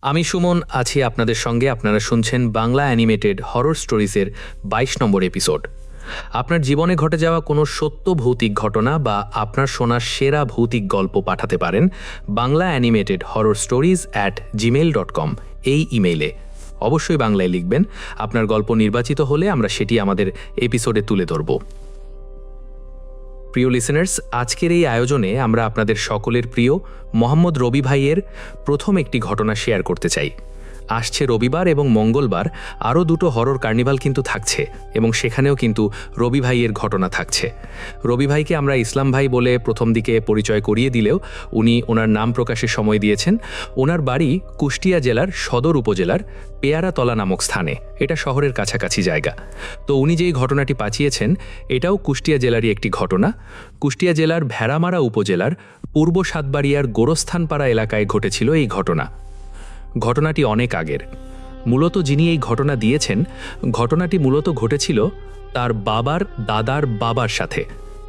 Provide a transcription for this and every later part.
আমি সুমন আছি আপনাদের সঙ্গে। আপনারা শুনছেন বাংলা অ্যানিমেটেড হরর স্টোরিজের ২২ নম্বর এপিসোড। আপনার জীবনে ঘটে যাওয়া কোনো সত্য ভৌতিক ঘটনা বা আপনার শোনা সেরা ভৌতিক গল্প পাঠাতে পারেন Bangla animated horror stories @gmail.com এই ইমেইলে। অবশ্যই বাংলায় লিখবেন। আপনার গল্প নির্বাচিত হলে আমরা সেটি আমাদের এপিসোডে তুলে ধরব। প্রিয় লিসেনার্স, আজকের এই আয়োজনে আমরা আপনাদের সকলের প্রিয় মোহাম্মদ রবি ভাইয়ের প্রথম একটি ঘটনা শেয়ার করতে চাই। আসছে রবিবার এবং মঙ্গলবার আরও দুটো হরর কার্নিভাল কিন্তু থাকছে এবং সেখানেও কিন্তু রবি ভাইয়ের ঘটনা থাকছে। রবি ভাইকে আমরা ইসলাম ভাই বলে প্রথম দিকে পরিচয় করিয়ে দিলেও উনি ওনার নাম প্রকাশের সময় দিয়েছেন। ওনার বাড়ি কুষ্টিয়া জেলার সদর উপজেলার পেয়ারাতলা নামক স্থানে। এটা শহরের কাছাকাছি জায়গা। তো উনি যেই ঘটনাটি পাঠিয়েছেন এটাও কুষ্টিয়া জেলারই একটি ঘটনা। কুষ্টিয়া জেলার ভেড়ামারা উপজেলার পূর্ব সাতবাড়িয়ার গোরস্থানপাড়া এলাকায় ঘটেছিল এই ঘটনা। ঘটনাটি অনেক আগের। মূলত যিনি এই ঘটনা দিয়েছেন, ঘটনাটি মূলত ঘটেছিল তার বাবার দাদার বাবার সাথে।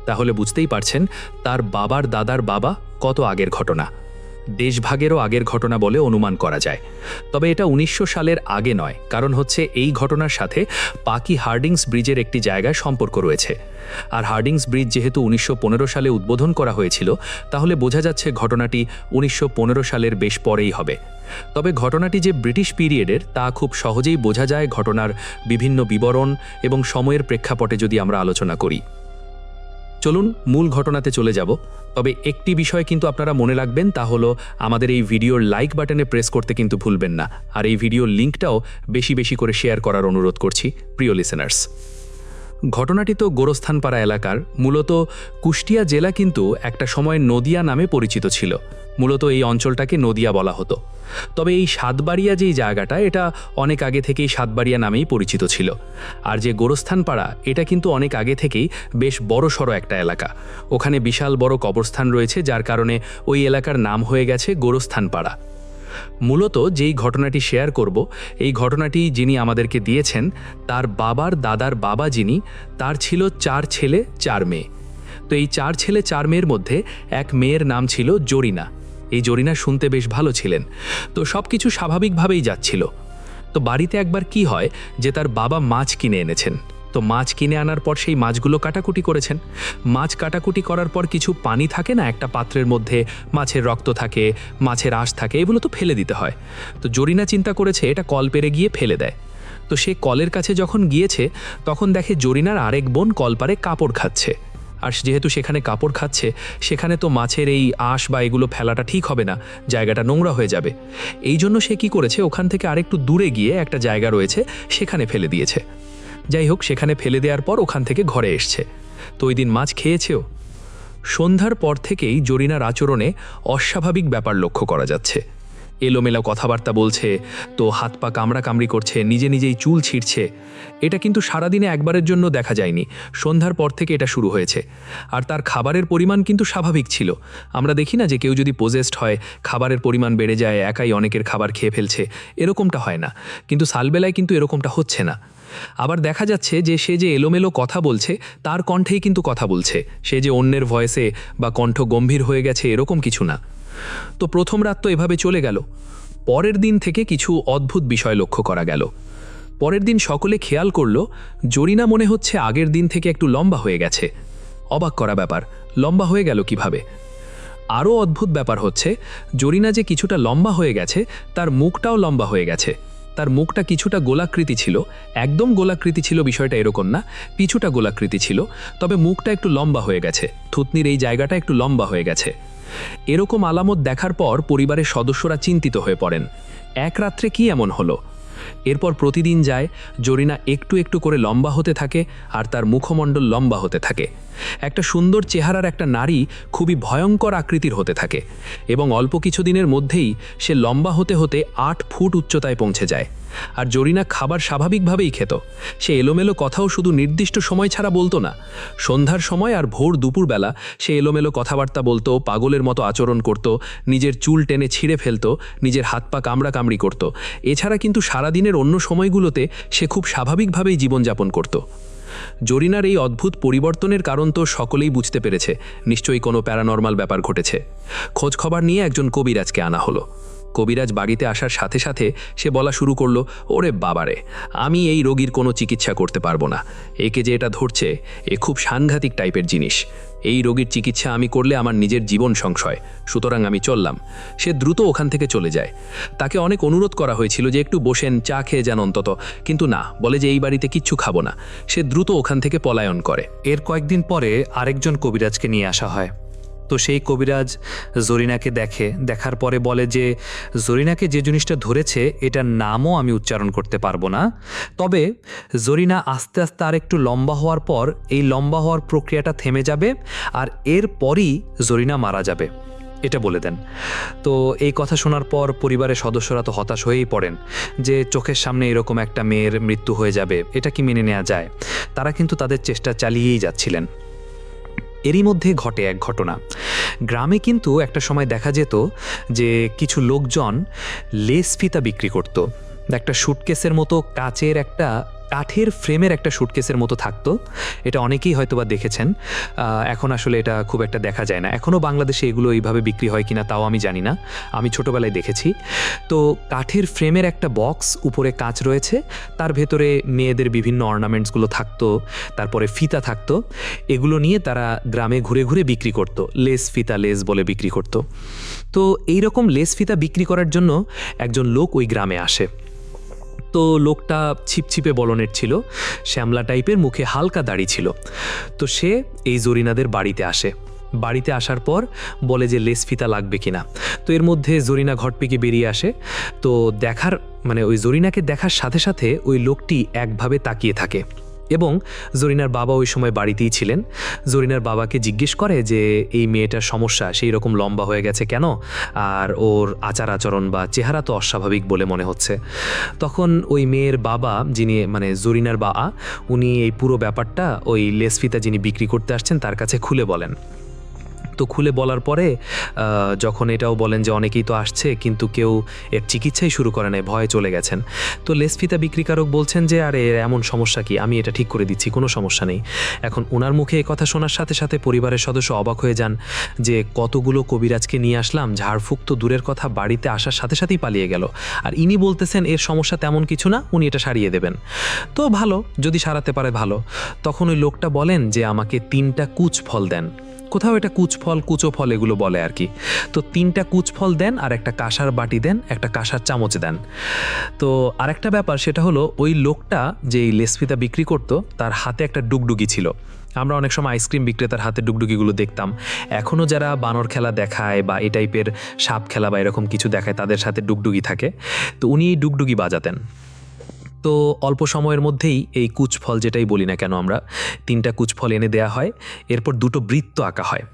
তাহলে বুঝতেই পারছেন তার বাবার দাদার বাবা কত আগের ঘটনা। দেশভাগেরও আগের ঘটনা বলে অনুমান করা যায়। তবে এটা ১৯০০ সালের আগে নয়, কারণ হচ্ছে এই ঘটনার সাথে পাকি হার্ডিংস ব্রিজের একটি জায়গায় সম্পর্ক রয়েছে। আর হার্ডিংস ব্রিজ যেহেতু ১৯১৫ সালে উদ্বোধন করা হয়েছিল, তাহলে বোঝা যাচ্ছে ঘটনাটি ১৯১৫ সালের বেশ পরেই হবে। তবে ঘটনাটি যে ব্রিটিশ পিরিয়ডের তা খুব সহজেই বোঝা যায় ঘটনার বিভিন্ন বিবরণ এবং সময়ের প্রেক্ষাপটে যদি আমরা আলোচনা করি। চলুন মূল ঘটনাতে চলে যাব। তবে একটি বিষয় কিন্তু আপনারা মনে রাখবেন, তা হলো আমাদের এই ভিডিওর লাইক বাটনে প্রেস করতে কিন্তু ভুলবেন না। আর এই ভিডিওর লিঙ্কটাও বেশি বেশি করে শেয়ার করার অনুরোধ করছি প্রিয় লিসেনার্স। ঘটনাটি তো গোরস্থানপাড়া এলাকার। মূলত কুষ্টিয়া জেলা কিন্তু একটা সময় নদিয়া নামে পরিচিত ছিল। মূলত এই অঞ্চলটাকে নদিয়া বলা হতো। তবে এই সাতবাড়িয়া যেই জায়গাটা, এটা অনেক আগে থেকেই সাতবাড়িয়া নামেই পরিচিত ছিল। আর যে গোরস্থানপাড়া, এটা কিন্তু অনেক আগে থেকেই বেশ বড়সড় একটা এলাকা। ওখানে বিশাল বড় কবরস্থান রয়েছে, যার কারণে ওই এলাকার নাম হয়ে গেছে গোরস্থানপাড়া। মূলত যেই ঘটনাটি শেয়ার করব, এই ঘটনাটি যিনি আমাদেরকে দিয়েছেন তার বাবার দাদার বাবা যিনি, তার ছিল ৪ ছেলে ৪ মেয়ে। তো এই ৪ ছেলে ৪ মেয়ের মধ্যে এক মেয়ের নাম ছিল জরিনা। এই জরিনা শুনতে বেশ ভালো ছিলেন। তো সব কিছু স্বাভাবিকভাবেই যাচ্ছিল। তো বাড়িতে একবার কি হয় যে তার বাবা মাছ কিনে এনেছেন। তো মাছ কিনে আনার পর সেই মাছগুলো কাটাকুটি করেছেন। মাছ কাটাকুটি করার পর কিছু পানি থাকে না, একটা পাত্রের মধ্যে মাছের রক্ত থাকে, মাছের আঁশ থাকে, এগুলো তো ফেলে দিতে হয়। তো জরিনা চিন্তা করেছে এটা কল পেরে গিয়ে ফেলে দেয়। তো সে কলের কাছে যখন গিয়েছে তখন দেখে জরিনার আরেক বোন কলপারে কাপড় খাচ্ছে। আর যেহেতু সেখানে কাপড় খাচ্ছে, সেখানে তো মাছের এই আঁশ বা এগুলো ফেলাটা ঠিক হবে না, জায়গাটা নোংরা হয়ে যাবে। এই জন্য সে কি করেছে, ওখান থেকে আরেকটু দূরে গিয়ে একটা জায়গা রয়েছে সেখানে ফেলে দিয়েছে। যাই হোক, সেখানে ফেলে দেওয়ার পর ওখান থেকে ঘরে এসছে। তো ওই দিন মাছ খেয়েছেও। সন্ধ্যার পর থেকেই জরিনার আচরণে অস্বাভাবিক ব্যাপার লক্ষ্য করা যাচ্ছে। এলোমেলো কথাবার্তা বলছে, তো হাত পা কামড়াকামড়ি করছে, নিজে নিজেই চুল ছিঁড়ছে। এটা কিন্তু সারাদিনে একবারের জন্য দেখা যায়নি, সন্ধ্যার পর থেকে এটা শুরু হয়েছে। আর তার খাবারের পরিমাণ কিন্তু স্বাভাবিক ছিল। আমরা দেখি না যে কেউ যদি পজেসড হয় খাবারের পরিমাণ বেড়ে যায়, একাই অনেকের খাবার খেয়ে ফেলছে, এরকমটা হয় না। কিন্তু সালবেলায় কিন্তু এরকমটা হচ্ছে না। আবার দেখা যাচ্ছে যে সে যে এলোমেলো কথা বলছে তার কণ্ঠেই কিন্তু কথা বলছে, সে যে অন্যের ভয়েসে বা কণ্ঠ গম্ভীর হয়ে গেছে এরকম কিছু না। তো প্রথম রাত তো এভাবে চলে গেল। পরের দিন থেকে কিছু অদ্ভুত বিষয় লক্ষ্য করা গেল। পরের দিন সকলে খেয়াল করল জরিনা মনে হচ্ছে আগের দিন থেকে একটু লম্বা হয়ে গেছে। অবাক করা ব্যাপার, লম্বা হয়ে গেল কিভাবে? আরও অদ্ভুত ব্যাপার হচ্ছে জরিনা যে কিছুটা লম্বা হয়ে গেছে, তার মুখটাও লম্বা হয়ে গেছে। তার মুখটা কিছুটা গোলাকৃতি ছিল, একদম গোলাকৃতি ছিল বিষয়টা এরকম না, কিছুটা গোলাকৃতি ছিল, তবে মুখটা একটু লম্বা হয়ে গেছে, থুতনির এই জায়গাটা একটু লম্বা হয়ে গেছে। এরকম আলামত দেখার পর পরিবারের সদস্যরা চিন্তিত হয়ে পড়েন, এক রাত্রে কি এমন হলো? এরপর প্রতিদিন যায়, জরিনা একটু একটু করে লম্বা হতে থাকে আর তার মুখমণ্ডল লম্বা হতে থাকে। একটা সুন্দর চেহারার একটা নারী খুবই ভয়ঙ্কর আকৃতির হতে থাকে এবং অল্প কিছুদিনের মধ্যেই সে লম্বা হতে হতে ৮ ফুট উচ্চতায় পৌঁছে যায়। আর জরিনা খাবার স্বাভাবিকভাবেই খেত। সে এলোমেলো কথাও শুধু নির্দিষ্ট সময় ছাড়া বলতো না, সন্ধ্যার সময় আর ভোর দুপুরবেলা সে এলোমেলো কথাবার্তা বলতো, পাগলের মতো আচরণ করত, নিজের চুল টেনে ছিঁড়ে ফেলতো, নিজের হাত পা কামড়াকামড়ি করত। এছাড়া কিন্তু সারাদিনের অন্য সময়গুলোতে সে খুব স্বাভাবিকভাবেই জীবনযাপন করত। জরিনার এই অদ্ভুত পরিবর্তনের কারণ তো সকলেই বুঝতে পেরেছে, নিশ্চয়ই কোনো প্যারানর্মাল ব্যাপার ঘটেছে। খোঁজখবর নিয়ে একজন কবিরাজকে আনা হলো। কবিরাজ বাড়িতে আসার সাথে সাথে সে বলা শুরু করলো, ওরে বাবারে, আমি এই রোগীর কোনো চিকিৎসা করতে পারবো না। একে যে এটা ধরছে, এ খুব সাংঘাতিক টাইপের জিনিস। এই রোগীর চিকিৎসা আমি করলে আমার নিজের জীবন সংশয়, সুতরাং আমি চললাম। সে দ্রুত ওখান থেকে চলে যায়। তাকে অনেক অনুরোধ করা হয়েছিল যে একটু বসেন, চা খেয়ে যান অন্তত, কিন্তু না, বলে যে এই বাড়িতে কিচ্ছু খাবো না। সে দ্রুত ওখান থেকে পলায়ন করে। এর কয়েকদিন পরে আরেকজন কবিরাজকে নিয়ে আসা হয়। তো সেই কবিরাজ জরিনাকে দেখার পরে বলে যে জরিনাকে যে জিনিসটা ধরেছে এটার নামও আমি উচ্চারণ করতে পারবো না, তবে জরিনা আস্তে আস্তে আর একটু লম্বা হওয়ার পর এই লম্বা হওয়ার প্রক্রিয়াটা থেমে যাবে আর এরপরই জরিনা মারা যাবে, এটা বলে দেন। তো এই কথা শোনার পর পরিবারের সদস্যরা তো হতাশ হয়েই পড়েন যে চোখের সামনে এরকম একটা মেয়ের মৃত্যু হয়ে যাবে, এটা কি মেনে নেওয়া যায়? তারা কিন্তু তাদের চেষ্টা চালিয়েই যাচ্ছিলেন। এরই মধ্যে ঘটে এক ঘটনা। গ্রামে কিন্তু একটা সময় দেখা যেত যে কিছু লোকজন লেস ফিতা বিক্রি করত। একটা সুটকেসের মতো কাচের একটা কাঠের ফ্রেমের একটা সুটকেসের মতো থাকতো। এটা অনেকেই হয়তো বা দেখেছেন। এখন আসলে এটা খুব একটা দেখা যায় না। এখনও বাংলাদেশে এগুলো এইভাবে বিক্রি হয় কিনা তাও আমি জানি না, আমি ছোটোবেলায় দেখেছি। তো কাঠের ফ্রেমের একটা বক্স, উপরে কাঁচ রয়েছে, তার ভেতরে মেয়েদের বিভিন্ন অর্নামেন্টসগুলো থাকতো, তারপরে ফিতা থাকতো। এগুলো নিয়ে তারা গ্রামে ঘুরে ঘুরে বিক্রি করতো, লেস ফিতা, লেস বলে বিক্রি করতো। তো এইরকম লেস ফিতা বিক্রি করার জন্য একজন লোক ওই গ্রামে আসে। তো লোকটা ছিপছিপে বলনের ছিল, শ্যামলা টাইপের, মুখে হালকা দাড়ি ছিল। তো সে এই জরিনাদের বাড়িতে আসে। বাড়িতে আসার পর বলে যে লেস ফিতা লাগবে কিনা। তো এর মধ্যে জরিনা ঘটপিকে বেরিয়ে আসে। তো ওই জরিনাকে দেখার সাথে সাথে ওই লোকটি একভাবে তাকিয়ে থাকে এবং জরিনার বাবা ওই সময় বাড়িতেই ছিলেন। জরিনার বাবাকে জিজ্ঞেস করে যে এই মেয়েটার সমস্যা সেই রকম লম্বা হয়ে গেছে কেন, আর ওর আচার আচরণ বা চেহারা তো অস্বাভাবিক বলে মনে হচ্ছে। তখন ওই মেয়ের বাবা, যিনি জরিনার বাবা, উনি এই পুরো ব্যাপারটা ওই লেসফিতা যিনি বিক্রি করতে আসছেন তার কাছে খুলে বলেন। তো খুলে বলার পরে যখন এটাও বলেন যে অনেকেই তো আসছে কিন্তু কেউ এর চিকিৎসাই শুরু করে নাই, ভয়ে চলে গেছেন। তো লেসফিতা বিক্রিকারক বলছেন যে আরে এমন সমস্যা কি, আমি এটা ঠিক করে দিচ্ছি, কোনো সমস্যা নেই। এখন ওনার মুখে এই কথা শোনার সাথে সাথে পরিবারের সদস্য অবাক হয়ে যান যে কতগুলো কবিরাজকে নিয়ে আসলাম, ঝাড়ফুঁক তো দূরের কথা, বাড়িতে আসার সাথে সাথেই পালিয়ে গেল, আর ইনি বলতেছেন এর সমস্যা তেমন কিছু না, উনি এটা সারিয়ে দেবেন। তো ভালো, যদি সারাতে পারে ভালো। তখন ওই লোকটা বলেন যে আমাকে 3টা কুচ ফল দেন। কোথাও এটা কুচফল, কুচো ফল এগুলো বলে আর কি। তো 3টা কুচফল দেন, আর একটা কাঁসার বাটি দেন, একটা কাঁসার চামচ দেন। তো আরেকটা ব্যাপার, সেটা হলো ওই লোকটা যে লেসফিতা বিক্রি করতো তার হাতে একটা ডুগডুগি ছিল। আমরা অনেক সময় আইসক্রিম বিক্রেতার হাতে ডুগডুগিগুলো দেখতাম। এখনও যারা বানর খেলা দেখায় বা এই টাইপের সাপ খেলা বা এরকম কিছু দেখায় তাদের সাথে ডুগডুগি থাকে। তো উনি ডুগডুগি বাজাতেন। তো অল্প সময়ের মধ্যেই এই কুচফল, যেটাই বলি না কেন আমরা, 3টা কুচফল এনে দেয়া হয়। এরপর 2টো বৃত্ত আঁকা হয়।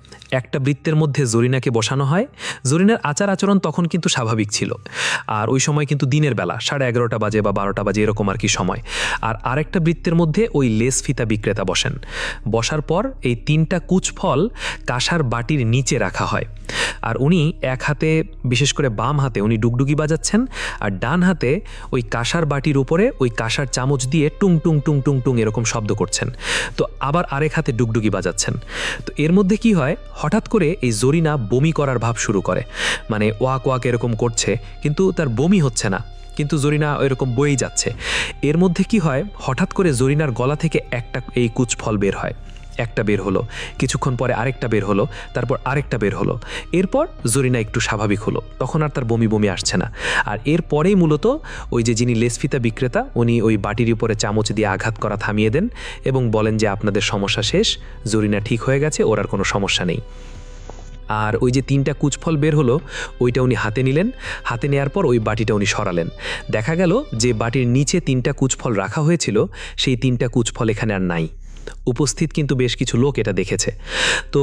একটা বৃত্তের মধ্যে জরিনাকে বসানো হয়। জরিনার আচার আচরণ তখন কিন্তু স্বাভাবিক ছিল, আর ওই সময় কিন্তু দিনের বেলা 11:30 বাজে বা 12টা বাজে এরকম আর কি সময়। আর আরেকটা বৃত্তের মধ্যে ওই লেস ফিতা বিক্রেতা বসেন। বসার পর এই 3টা কুচফল কাঁসার বাটির নিচে রাখা হয়। আর উনি এক হাতে, বিশেষ করে বাম হাতে উনি ডুগডুগি বাজাচ্ছেন, আর ডান হাতে ওই কাঁসার বাটির উপরে ওই কাঁসার চামচ দিয়ে টুং টুং টুং টুং টুং এরকম শব্দ করছেন। তো আবার আরেক হাতে ডুগডুগি বাজাচ্ছেন। তো এর মধ্যে কি হয়, হঠাৎ করে এই জরিনা বমি করার ভাব শুরু করে, ওয়াক ওয়াক এরকম করছে, কিন্তু তার বমি হচ্ছে না, কিন্তু জরিনা এরকম বয়েই যাচ্ছে। এর মধ্যে কি হয়, হঠাৎ করে জরিনার গলা থেকে একটা এই কুচফল বের হয়। একটা বের হলো, কিছুক্ষণ পরে আরেকটা বের হলো, তারপর আরেকটা বের হলো। এরপর জরিনা একটু স্বাভাবিক হলো, তখন আর তার বমি বমি আসছে না। আর এরপরেই মূলত ওই যে যিনি লেসফিতা বিক্রেতা, উনি ওই বাটির উপরে চামচ দিয়ে আঘাত করা থামিয়ে দেন এবং বলেন যে আপনাদের সমস্যা শেষ, জরিনা ঠিক হয়ে গেছে, ওর আর কোনো সমস্যা নেই। আর ওই যে 3টা কুচফল বের হলো, ওইটা উনি হাতে নিলেন। হাতে নেওয়ার পর ওই বাটিটা উনি সরালেন। দেখা গেল যে বাটির নিচে 3টা কুচফল রাখা হয়েছিল, সেই 3টা কুচফল এখানে আর নাই। উপস্থিত কিন্তু বেশ কিছু লোক এটা দেখেছে। তো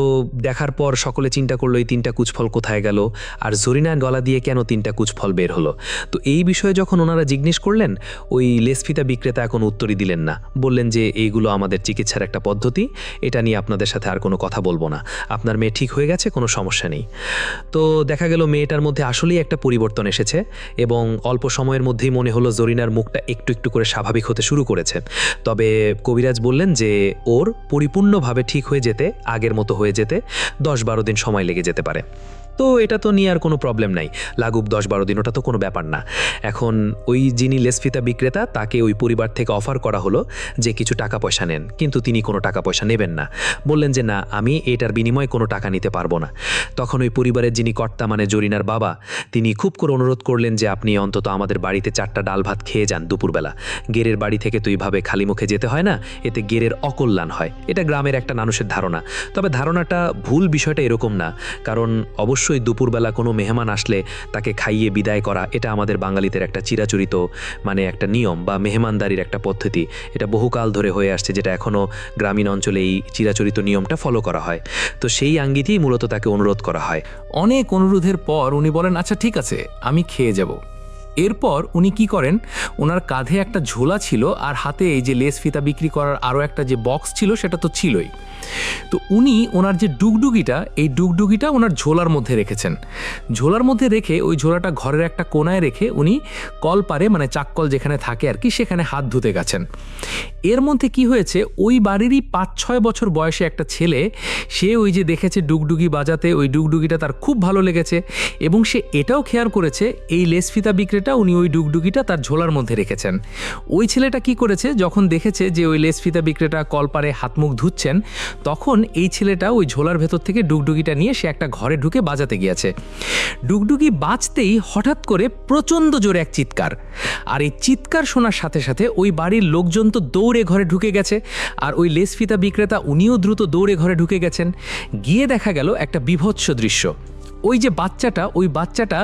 দেখার পর সকলে চিন্তা করলো এই 3টা কুচফল কোথায় গেল, আর জরিনার গলা দিয়ে কেন 3টা কুচফল বের হলো। তো এই বিষয়ে যখন ওনারা জিজ্ঞেস করলেন, ওই লেসফিতা বিক্রেতা এখন উত্তরই দিলেন না। বললেন যে এইগুলো আমাদের চিকিৎসার একটা পদ্ধতি, এটা নিয়ে আপনাদের সাথে আর কোনো কথা বলবো না, আপনার মেয়ে ঠিক হয়ে গেছে, কোনো সমস্যা নেই। তো দেখা গেল মেয়েটার মধ্যে আসলেই একটা পরিবর্তন এসেছে এবং অল্প সময়ের মধ্যেই মনে হলো জরিনার মুখটা একটু একটু করে স্বাভাবিক হতে শুরু করেছে। তবে কবিরাজ বললেন যে ওর পরিপূর্ণভাবে ঠিক হয়ে যেতে, আগের মতো হয়ে যেতে 10-12 দিন সময় লেগে যেতে পারে। তো এটা তো নিয়ে আর কোনো প্রবলেম নাই, লাগুক 10-12 দিন, ওটা তো কোনো ব্যাপার না। এখন ওই যিনি লেসফিতা বিক্রেতা তাকে ওই পরিবার থেকে অফার করা হলো যে কিছু টাকা পয়সা নেন, কিন্তু তিনি কোনো টাকা পয়সা নেবেন না, বললেন যে না, আমি এটার বিনিময়ে কোনো টাকা নিতে পারবো না। তখন ওই পরিবারের যিনি কর্তা মানে জরিনার বাবা, তিনি খুব করে অনুরোধ করলেন যে আপনি অন্তত আমাদের বাড়িতে 4টা ডাল ভাত খেয়ে যান দুপুরবেলা। গেরের বাড়ি থেকে তো এইভাবে খালি মুখে যেতে হয় না, এতে গেরের অকল্যাণ হয়, এটা গ্রামের একটা মানুষের ধারণা। তবে ধারণাটা ভুল, বিষয়টা এরকম না, কারণ অবশ্যই দুপুরবেলা কোনো মেহমান আসলে তাকে খাইয়ে বিদায় করা এটা আমাদের বাঙালিদের একটা চিরাচরিত মানে একটা নিয়ম বা মেহমানদারির একটা পদ্ধতি, এটা বহুকাল ধরে হয়ে আসছে, যেটা এখনও গ্রামীণ অঞ্চলে এই চিরাচরিত নিয়মটা ফলো করা হয়। তো সেই আঙ্গিতেই মূলত তাকে অনুরোধ করা হয়। অনেক অনুরোধের পর উনি বলেন আচ্ছা ঠিক আছে, আমি খেয়ে যাব। এরপর উনি কি করেন, ওনার কাঁধে একটা ঝোলা ছিল আর হাতে এই যে লেস ফিতা বিক্রি করার আরও একটা যে বক্স ছিল সেটা তো ছিলই। তো উনি ওনার যে ডুগডুগিটা, এই ডুগডুগিটা ওনার ঝোলার মধ্যে রেখেছেন। ঝোলার মধ্যে রেখে ওই ঝোলাটা ঘরের একটা কোনায় রেখে উনি কলপারে মানে চাক্কল যেখানে থাকে আর কি, সেখানে হাত ধুতে গেছেন। এর মধ্যে কি হয়েছে, ওই বাড়িরই 5-6 বছর বয়সে একটা ছেলে, সে ওই যে দেখেছে ডুগডুগি বাজাতে, ওই ডুগডুগিটা তার খুব ভালো লেগেছে এবং সে এটাও খেয়াল করেছে এই লেসফিতা বিক্রেতা উনি ওই ডুগডুগিটা তার ঝোলার মধ্যে রেখেছেন। ওই ছেলেটা কি করেছে, যখন দেখেছে যে ওই লেসফিতা বিক্রেতা কলপারে হাত মুখ ধুচ্ছেন, তখন এই ছেলেটা ওই ঝোলার ভেতর থেকে ডুগডুগিটা নিয়ে সে একটা ঘরে ঢুকে বাজাতে গিয়েছে। ডুগডুগি বাজতেই হঠাৎ করে প্রচণ্ড জোরে এক চিৎকার, আর এই চিৎকার শোনার সাথে সাথে ওই বাড়ির লোকজন তো দৌড়ে ঘরে ঢুকে গেছে, আর ওই লেসফিতা বিক্রেতা উনিও দ্রুত দৌড়ে ঘরে ঢুকে গেছেন। গিয়ে দেখা গেল একটা বীভৎস দৃশ্য। ওই যে বাচ্চাটা, ওই বাচ্চাটা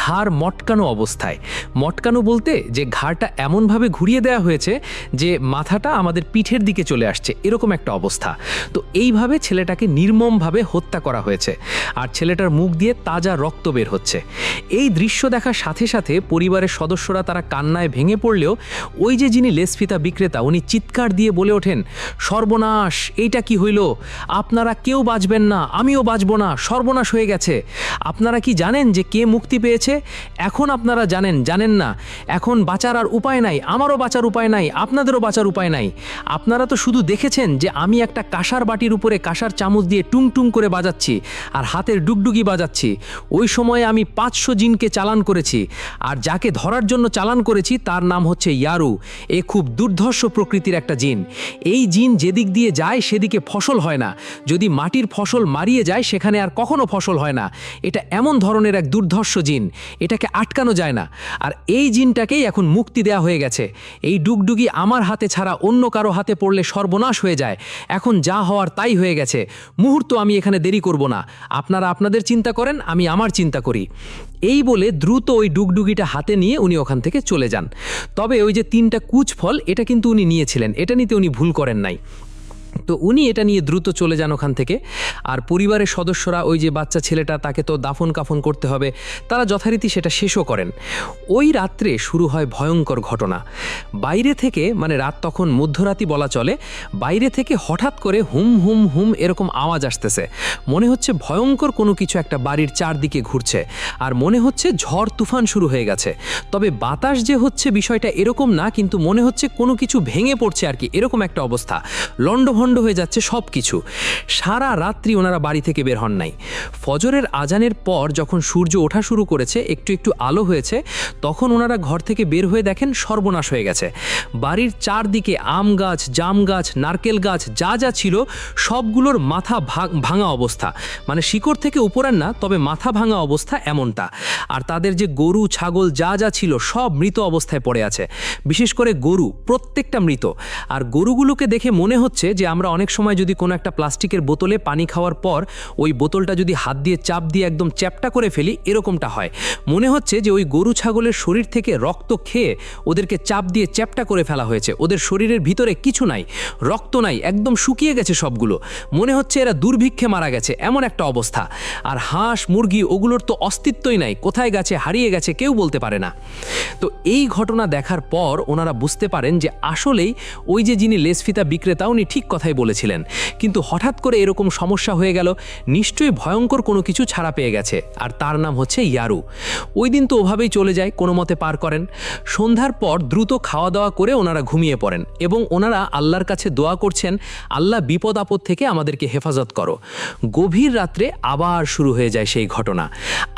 ঘাড় মটকানো অবস্থায়, মটকানো বলতে যে ঘাড়টা এমনভাবে ঘুরিয়ে দেওয়া হয়েছে যে মাথাটা আমাদের পিঠের দিকে চলে আসছে, এরকম একটা অবস্থা। তো এইভাবে ছেলেটাকে নির্মমভাবে হত্যা করা হয়েছে, আর ছেলেটার মুখ দিয়ে তাজা রক্ত বের হচ্ছে। এই দৃশ্য দেখার সাথে সাথে পরিবারের সদস্যরা তারা কান্নায় ভেঙে পড়লেও ওই যে যিনি লেসফিতা বিক্রেতা উনি চিৎকার দিয়ে বলে ওঠেন, সর্বনাশ, এইটা কি হইল, আপনারা কেউ বাঁচবেন না, আমিও বাঁচব না, সর্বনাশ হয়ে গেছে। আপনারা কি জানেন যে কে মুক্তি পেয়েছে? এখন আপনারা জানেন না, এখন বাঁচার আর উপায় নাই, আমারও বাঁচার উপায় নাই, আপনাদেরও বাঁচার উপায় নাই। আপনারা তো শুধু দেখেছেন যে আমি একটা কাঁসার বাটির উপরে কাঁসার চামচ দিয়ে টুং টুং করে বাজাচ্ছি আর হাতের ডুগডুগি বাজাচ্ছি। ওই সময়ে আমি 500 জিনকে চালান করেছি, আর যাকে ধরার জন্য চালান করেছি তার নাম হচ্ছে ইয়ারু। এ খুব দুর্ধর্ষ প্রকৃতির একটা জিন। এই জিন যেদিক দিয়ে যায় সেদিকে ফসল হয় না, যদি মাটির ফসল মারিয়ে যায় সেখানে আর কখনো ফসল হয় না। এটা এমন ধরনের এক দুর্ধর্ষ জিন, এটাকে আটকানো যায় না। আর এই জিনটাকেই এখন মুক্তি দেওয়া হয়ে গেছে। এই ডুগডুগি আমার হাতে ছাড়া অন্য কারো হাতে পড়লে সর্বনাশ হয়ে যায়। এখন যা হওয়ার তাই হয়ে গেছে, মুহূর্ত আমি এখানে দেরি করব না। আপনারা আপনাদের চিন্তা করেন, আমি আমার চিন্তা করি। এই বলে দ্রুত ওই ডুগডুগিটা হাতে নিয়ে উনি ওখান থেকে চলে যান। তবে ওই যে 3টা কুচফল, এটা কিন্তু উনি নিয়েছিলেন, এটা নিতে উনি ভুল করেন নাই। তো উনি এটা নিয়ে দ্রুত চলে যান ওখান থেকে। আর পরিবারের সদস্যরা ওই যে বাচ্চা ছেলেটা, তাকে তো দাফন কাফন করতে হবে, তারা যথারীতি সেটা শেষও করেন। ওই রাত্রে শুরু হয় ভয়ঙ্কর ঘটনা। বাইরে থেকে, মানে রাত তখন মধ্যরাতি বলা চলে, বাইরে থেকে হঠাৎ করে হুম হুম হুম এরকম আওয়াজ আসতেছে। মনে হচ্ছে ভয়ঙ্কর কোনো কিছু একটা বাড়ির চারদিকে ঘুরছে, আর মনে হচ্ছে ঝড় তুফান শুরু হয়ে গেছে। তবে বাতাস যে হচ্ছে বিষয়টা এরকম না, কিন্তু মনে হচ্ছে কোনো কিছু ভেঙে পড়ছে আর কি, এরকম একটা অবস্থা। লন্ডভন্ড হয়ে যাচ্ছে সব কিছু। সারা রাত্রি ওনারা বাড়ি থেকে বের হন নাই। ফজরের আজানের পর যখন সূর্য ওঠা শুরু করেছে, একটু একটু আলো হয়েছে, তখন ওনারা ঘর থেকে বের হয়ে দেখেন সর্বনাশ হয়ে গেছে। বাড়ির চারদিকে আম গাছ, জাম গাছ, নারকেল গাছ যা যা ছিল সবগুলোর মাথা ভাঙা অবস্থা, মানে শিকড় থেকে উপরের না, তবে মাথা ভাঙা অবস্থা এমনটা। আর তাদের যে গরু ছাগল যা যা ছিল সব মৃত অবস্থায় পড়ে আছে। বিশেষ করে গরু প্রত্যেকটা মৃত। আর গরুগুলোকে দেখে মনে হচ্ছে যে আমরা অনেক সময় যদি কোনো একটা প্লাস্টিকের বোতলে পানি খাওয়ার পর ওই বোতলটা যদি হাত দিয়ে চাপ দিয়ে একদম চ্যাপটা করে ফেলি, এরকমটা হয়। মনে হচ্ছে যে ওই গরু ছাগলের শরীর থেকে রক্ত খেয়ে ওদেরকে চাপ দিয়ে চ্যাপটা করে ফেলা হয়েছে। ওদের শরীরের ভিতরে কিছু নাই, রক্ত নাই, একদম শুকিয়ে গেছে সবগুলো। মনে হচ্ছে এরা দুর্ভিক্ষে মারা গেছে, এমন একটা অবস্থা। আর হাঁস মুরগি ওগুলোর তো অস্তিত্বই নাই, কোথায় গেছে, হারিয়ে গেছে, কেউ বলতে পারে না। তো এই ঘটনা দেখার পর ওনারা বুঝতে পারেন যে আসলেই ওই যে যিনি লেসফিতা বিক্রেতা উনি ঠিক কথা কথাই বলেছিলেন, কিন্তু হঠাৎ করে এরকম সমস্যা হয়ে গেল, নিশ্চয়ই ভয়ঙ্কর কোনো কিছু ছাড়া পেয়ে গেছে, আর তার নাম হচ্ছে ইয়ারু। ওই দিন তো ওভাবেই চলে যায়, কোনো মতে পার করেন। সন্ধ্যার পর দ্রুত খাওয়া দাওয়া করে ওনারা ঘুমিয়ে পড়েন এবং ওনারা আল্লাহর কাছে দোয়া করছেন, আল্লাহ বিপদ আপদ থেকে আমাদেরকে হেফাজত করো। গভীর রাত্রে আবার শুরু হয়ে যায় সেই ঘটনা,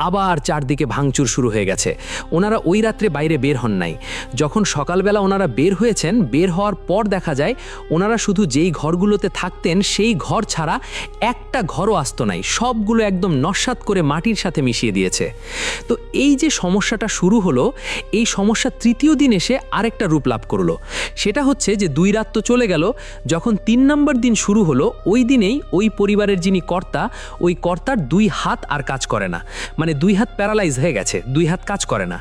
আবার চারদিকে ভাঙচুর শুরু হয়ে গেছে। ওনারা ওই রাত্রে বাইরে বের হন নাই। যখন সকালবেলা ওনারা বের হয়েছেন, বের হওয়ার পর দেখা যায় ওনারা শুধু যেই ঘরগুলোতে থাকতেন সেই ঘর ছাড়া একটা ঘরও আসতো নাই, সবগুলো একদম নস্যাৎ করে মাটির সাথে মিশিয়ে দিয়েছে। তো এই যে সমস্যাটা শুরু হলো, এই সমস্যা তৃতীয় দিন এসে আরেকটা রূপ লাভ করলো। সেটা হচ্ছে যে 2 রাত তো চলে গেল, যখন 3 নম্বর দিন শুরু হলো, ওই দিনেই ওই পরিবারের যিনি কর্তা, ওই কর্তার 2 হাত আর কাজ করে না, মানে 2 হাত প্যারালাইজ হয়ে গেছে, 2 হাত কাজ করে না।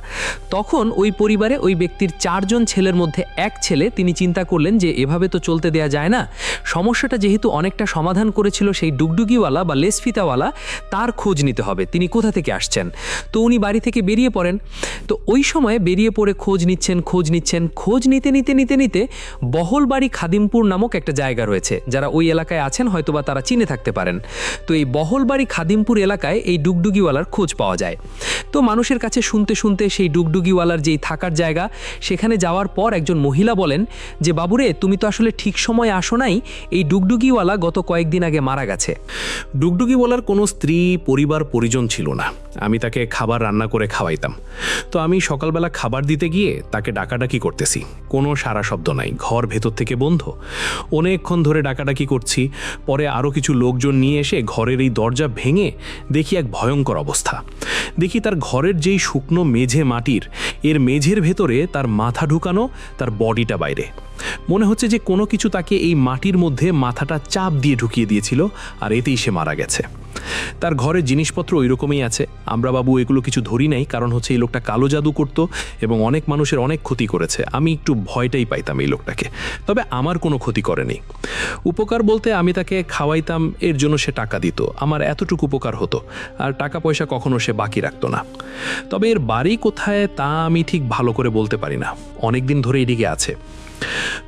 তখন ওই পরিবারে ওই ব্যক্তির 4 জন ছেলের মধ্যে এক ছেলে, তিনি চিন্তা করলেন যে এভাবে তো চলতে দেয়া যায় না। সমস্যাটা যেহেতু অনেকটা সমাধান করেছিল সেই ডুগডুগিওয়ালা বা লেসফিতাওয়ালা, তার খোঁজ নিতে হবে, তিনি কোথা থেকে আসছেন। তো উনি বাড়ি থেকে বেরিয়ে পড়েন। তো ওই সময় বেরিয়ে পড়ে খোঁজ নিচ্ছেন, খোঁজ নিতে বহলবাড়ি খাদিমপুর নামক একটা জায়গা রয়েছে। যারা ওই এলাকায় আছেন হয়তোবা তারা চিনে থাকতে পারেন। তো এই বহলবাড়ি খাদিমপুর এলাকায় এই ডুগডুগিওয়ালার খোঁজ পাওয়া যায়। তো মানুষের কাছে শুনতে সেই ডুগডুগিওয়ালার যেই থাকার জায়গা, সেখানে যাওয়ার পর একজন মহিলা বলেন যে, বাবুরে, তুমি তো আসলে ঠিক সময় আসো নাই, এই ডুগডুগিওয়ালা গত কয়েকদিন আগে মারা গেছে। ডুগডুগিওয়ালার কোনো স্ত্রী, পরিবার, পরিজন ছিল না। আমি তাকে খাবার রান্না করে খাওয়াইতাম। তো আমি সকালবেলা খাবার দিতে গিয়ে তাকে ডাকাডাকি করতেছি, কোনো সারা শব্দ নাই, ঘর ভেতর থেকে বন্ধ। অনেকক্ষণ ধরে ডাকাডাকি করছি। পরে আরও কিছু লোকজন নিয়ে এসে ঘরের এই দরজা ভেঙে দেখি এক ভয়ঙ্কর অবস্থা। দেখি তার ঘরের যেই শুকনো মেঝে মাটির, এর মেঝের ভেতরে তার মাথা ঢুকানো, তার বডিটা বাইরে। মনে হচ্ছে যে কোনো কিছু তাকে এই মাটির মধ্যে মাথাটা চাপ দিয়ে ঢুকিয়ে দিয়েছিল, আর এতেই সে মারা গেছে। তার ঘরের জিনিসপত্র ওই রকমই আছে। আমরা বাবু এগুলো কিছু ধরি নাই, কারণ হচ্ছে এই লোকটা কালো জাদু করতো এবং অনেক মানুষের অনেক ক্ষতি করেছে। আমি একটু ভয়টাই পাইতাম এই লোকটাকে, তবে আমার কোনো ক্ষতি করেনি। উপকার বলতে আমি তাকে খাওয়াইতাম, এর জন্য সে টাকা দিত, আমার এতটুকু উপকার হতো, আর টাকা পয়সা কখনো সে বাকি রাখতো না। তবে এর বাড়ি কোথায় তা আমি ঠিক ভালো করে বলতে পারি না, অনেক দিন ধরে এদিকে আছে।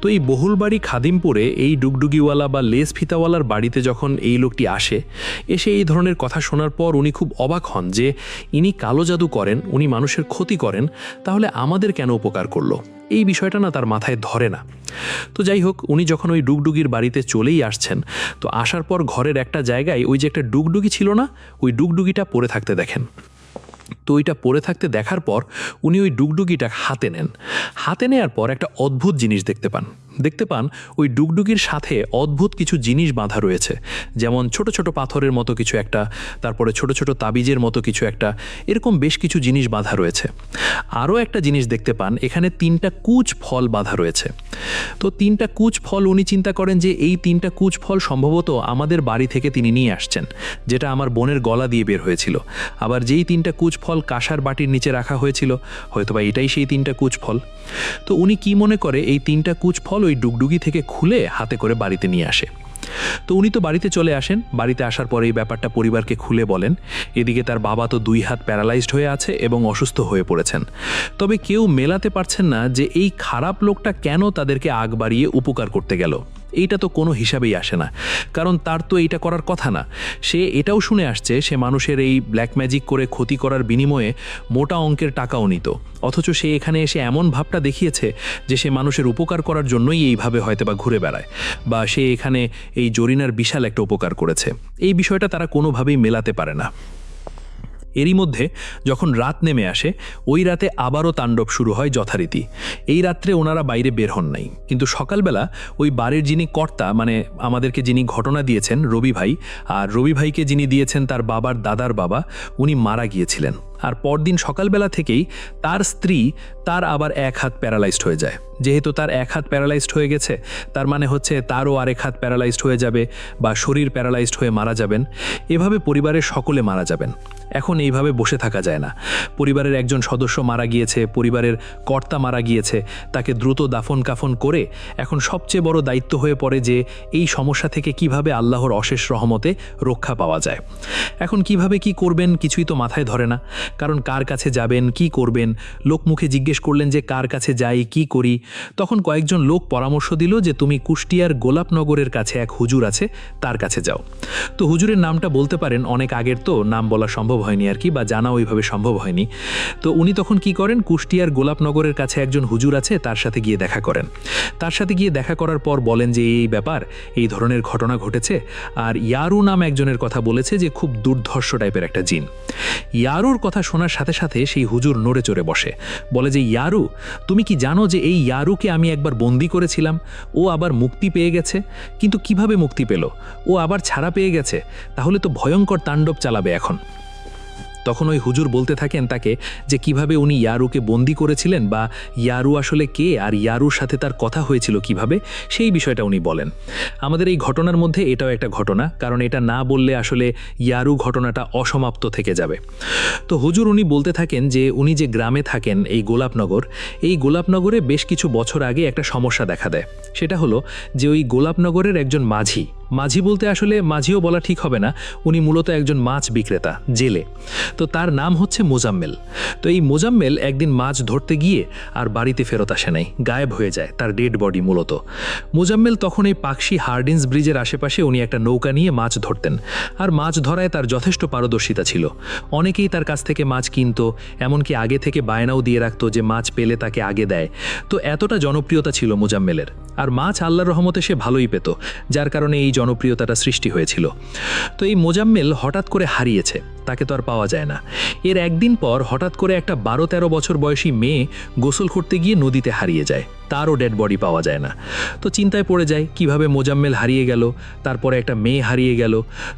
তো এই বহুলবাড়ি খাদিমপুরে এই ডুগডুগিওয়ালা বা লেস ফিতাওয়ালার বাড়িতে যখন এই লোকটি এসে এই ধরনের কথা শোনার পর উনি খুব অবাক হন যে ইনি কালো জাদু করেন, উনি মানুষের ক্ষতি করেন, তাহলে আমাদের কেন উপকার করলো? এই বিষয়টা না তার মাথায় ধরে না। তো যাই হোক, উনি যখন ওই ডুগডুগির বাড়িতে চলেই আসছেন, তো আসার পর ঘরের একটা জায়গায় ওই যে একটা ডুগডুগি ছিল না, ওই ডুগডুগিটা পড়ে থাকতে দেখেন। তো ওইটা পড়ে থাকতে দেখার পর উনি ওই ডুগডুগিটা হাতে নেন। হাতে নেওয়ার পর একটা অদ্ভুত জিনিস দেখতে পান ওই ডুগডুগির সাথে অদ্ভুত কিছু জিনিস বাঁধা রয়েছে, যেমন ছোট ছোট পাথরের মতো কিছু একটা, তারপরে ছোট ছোট তাবিজের মতো কিছু একটা, এরকম বেশ কিছু জিনিস বাঁধা রয়েছে। আরও একটা জিনিস দেখতে পান, এখানে 3টা কুচ ফল বাঁধা রয়েছে। তো 3টা কুচ ফল উনি চিন্তা করেন যে এই 3টা কুচ ফল সম্ভবত আমাদের বাড়ি থেকে তিনি নিয়ে আসছেন, যেটা আমার বোনের গলা দিয়ে বের হয়েছিল। আবার যেই 3টা কুচ ফল কাঁসার বাটির নিচে রাখা হয়েছিল, হয়তোবা এটাই সেই 3টা কুচ ফল। তো উনি কি মনে করে এই 3টা কুচ ফল ওই ডুগডুগি থেকে খুলে হাতে করে বাড়িতে নিয়ে আসে। তো উনি তো বাড়িতে চলে আসেন। বাড়িতে আসার পরে এই ব্যাপারটা পরিবারকে খুলে বলেন। এদিকে তার বাবা তো 2 হাত প্যারালাইজড হয়ে আছে এবং অসুস্থ হয়ে পড়েছেন। তবে কেউ মেলাতে পারছেন না যে এই খারাপ লোকটা কেন তাদেরকে আগ বাড়িয়ে উপকার করতে গেল। এইটা তো কোনো হিসাবেই আসে না, কারণ তার তো এইটা করার কথা না। সে এটাও শুনে আসছে সে মানুষের এই ব্ল্যাক ম্যাজিক করে ক্ষতি করার বিনিময়ে মোটা অঙ্কের টাকাও নিত, অথচ সে এখানে এসে এমন ভাবটা দেখিয়েছে যে সে মানুষের উপকার করার জন্যই এইভাবে হয়তো বা ঘুরে বেড়ায়, বা সে এখানে এই জরিনার বিশাল একটা উপকার করেছে। এই বিষয়টা তারা কোনোভাবেই মেলাতে পারে না। এরই মধ্যে যখন রাত নেমে আসে, ওই রাতে আবারও তাণ্ডব শুরু হয় যথারীতি। এই রাত্রে ওনারা বাইরে বের হন নাই, কিন্তু সকালবেলা ওই বাড়ির যিনি কর্তা, মানে আমাদেরকে যিনি ঘটনা দিয়েছেন রবি ভাই, আর রবি ভাইকে যিনি দিয়েছেন তার বাবার দাদার বাবা, উনি মারা গিয়েছিলেন। আর পরদিন সকালবেলা থেকেই তার স্ত্রী, তার আবার 1 হাত প্যারালাইজড হয়ে যায়। যেহেতু তার 1 হাত প্যারালাইজড হয়ে গেছে, তার মানে হচ্ছে তারও আরেক হাত প্যারালাইজড হয়ে যাবে বা শরীর প্যারালাইজড হয়ে মারা যাবেন। এভাবে পরিবারের সকলে মারা যাবেন। এখন এইভাবে বসে থাকা যায় না। পরিবারের একজন সদস্য মারা গিয়েছে, পরিবারের কর্তা মারা গিয়েছে, তাকে দ্রুত দাফন কাফন করে এখন সবচেয়ে বড় দায়িত্ব হয়ে পড়ে যে এই সমস্যা থেকে কিভাবে আল্লাহর অশেষ রহমতে রক্ষা পাওয়া যায়। এখন কিভাবে কি করবেন কিছুই তো মাথায় ধরে না, কারণ কার কাছে যাবেন, কি করবেন। লোক মুখে জিজ্ঞেস করলেন যে কার কাছে যাই, কি করি, তখন কয়েকজন লোক পরামর্শ দিল যে তুমি কুষ্টিয়ার গোলাপনগরের কাছে এক হুজুর আছে, তার কাছে যাও। তো হুজুরের নামটা বলতে পারেন, অনেক আগের তো নাম বলা সম্ভব হয়নি আর কি, বা জানা ওইভাবে সম্ভব হয়নি। তো উনি তখন কি করেন, কুষ্টিয়ার গোলাপনগরের কাছে একজন হুজুর আছে, তার সাথে গিয়ে দেখা করেন। তার সাথে গিয়ে দেখা করার পর বলেন যে এই ব্যাপার, এই ধরনের ঘটনা ঘটেছে, আর ইয়ারু নাম একজনের কথা বলেছে যে খুব দুর্ধর্ষ টাইপের একটা জিন। ইয়ারুর কথা শোনার সাথে সাথে সেই হুজুর নড়ে চড়ে বসে, বলে যে ইয়ারু, তুমি কি জানো যে এই ইয়ারুকে আমি একবার বন্দি করেছিলাম, ও আবার মুক্তি পেয়ে গেছে। কিন্তু কিভাবে মুক্তি পেল? ও আবার ছাড়া পেয়ে গেছে, তাহলে তো ভয়ঙ্কর তাণ্ডব চালাবে এখন। তখন ওই হুজুর বলতে থাকেন তাকে যে কিভাবে উনি ইয়ারুকে বন্দি করেছিলেন, বা ইয়ারু আসলে কে, আর ইয়ারুর সাথে তার কথা হয়েছিল কিভাবে, সেই বিষয়টা উনি বলেন। আমাদের এই ঘটনার মধ্যে এটাও একটা ঘটনা, কারণ এটা না বললে আসলে ইয়ারু ঘটনাটা অসমাপ্ত থেকে যাবে। তো হুজুর উনি বলতে থাকেন যে উনি যে গ্রামে থাকেন এই গোলাপনগর, এই গোলাপনগরে বেশ কিছু বছর আগে একটা সমস্যা দেখা দেয়। সেটা হলো যে ওই গোলাপনগরের একজন মাঝি বলতে আসলে মাঝিও বলা ঠিক হবে না, উনি মূলত একজন মাছ বিক্রেতা, জেলে। তো তার নাম হচ্ছে মোজাম্মেল। তো এই মোজাম্মেল একদিন মাছ ধরতে গিয়ে আর বাড়িতে ফেরত আসে নাই, গায়েব হয়ে যায়, তার ডেড বডি মূলত। মোজাম্মেল তখন এই পাকশি হার্ডিন্স ব্রিজের আশেপাশে উনি একটা নৌকা নিয়ে মাছ ধরতেন, আর মাছ ধরায় তার যথেষ্ট পারদর্শিতা ছিল। অনেকেই তার কাছ থেকে মাছ কিনতো, এমনকি আগে থেকে বায়নাও দিয়ে রাখতো যে মাছ পেলে তাকে আগে দেয়। তো এতটা জনপ্রিয়তা ছিল মোজাম্মেলের, আর মাছ আল্লাহর রহমতে সে ভালোই পেত, যার কারণে এই জনপ্রিয়তাটা সৃষ্টি হয়েছিল। তো এই মোজাম্মেল হঠাৎ করে হারিয়েছে, তাকে তো আর পাওয়া যায় না। এর একদিন পর হঠাৎ করে একটা 12-13 বছর বয়সী মেয়ে গোসল করতে গিয়ে নদীতে হারিয়ে যায়, তারও ডেড বডি পাওয়া যায় না। তো চিন্তায় পড়ে যায় কিভাবে মোজাম্মেল হারিয়ে গেল, তারপরে একটা মেয়ে হারিয়ে গেল।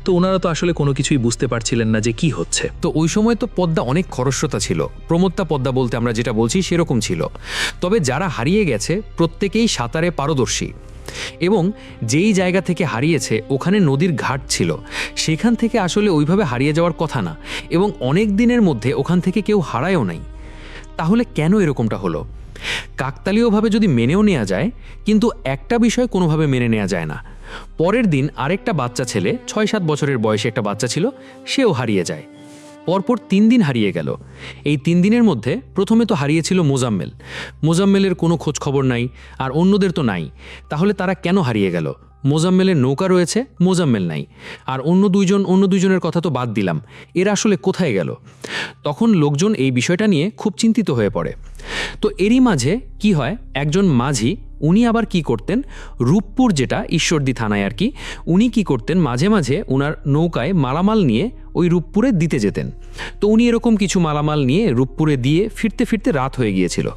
তো ওনারা তো আসলে কোনো কিছুই বুঝতে পারছিলেন না যে কি হচ্ছে। তো ওই সময় তো পদ্মা অনেক খরস্রোতা ছিল, প্রমত্তা পদ্মা বলতে আমরা যেটা বলছি সেরকম ছিল। তবে যারা হারিয়ে গেছে প্রত্যেকেই সাঁতারে পারদর্শী, এবং যেই জায়গা থেকে হারিয়েছে ওখানে নদীর ঘাট ছিল, সেখান থেকে আসলে ওইভাবে হারিয়ে যাওয়ার কথা না, এবং অনেক দিনের মধ্যে ওখান থেকে কেউ হারায়ও নাই। তাহলে কেন এরকমটা হলো? কাকতালীয়ভাবে যদি মেনেও নেওয়া যায়, কিন্তু একটা বিষয় কোনোভাবে মেনে নেওয়া যায় না। পরের দিন আরেকটা বাচ্চা ছেলে, 6-7 বছরের বয়সে একটা বাচ্চা ছিল, সেও হারিয়ে যায়। পরপর 3 দিন হারিয়ে গেল। এই 3 দিনের মধ্যে প্রথমে তো হারিয়েছিল মোজাম্মেলের কোনো খোঁজ খবর নাই, আর অন্যদের তো নাই। তাহলে তারা কেন হারিয়ে গেল? মোজাম্মেলের নৌকা রয়েছে, মোজাম্মেল নাই। আর অন্য দুইজনের কথা তো বাদ দিলাম, এরা আসলে কোথায় গেল? তখন লোকজন এই বিষয়টা নিয়ে খুব চিন্তিত হয়ে পড়ে। তো এরই মাঝে কি হয়, একজন মাঝি, উনি আবার কি করতেন, রূপপুর যেটা ঈশ্বরদী থানায় আর কি, উনি কি করতেন, মাঝে মাঝে ওনার নৌকায় মালামাল নিয়ে ওই রূপপুরে দিতে যেতেন। তো উনি এরকম কিছু মালামাল নিয়ে রূপপুরে দিয়ে ফিরতে ফিরতে রাত হয়ে গিয়েছিল।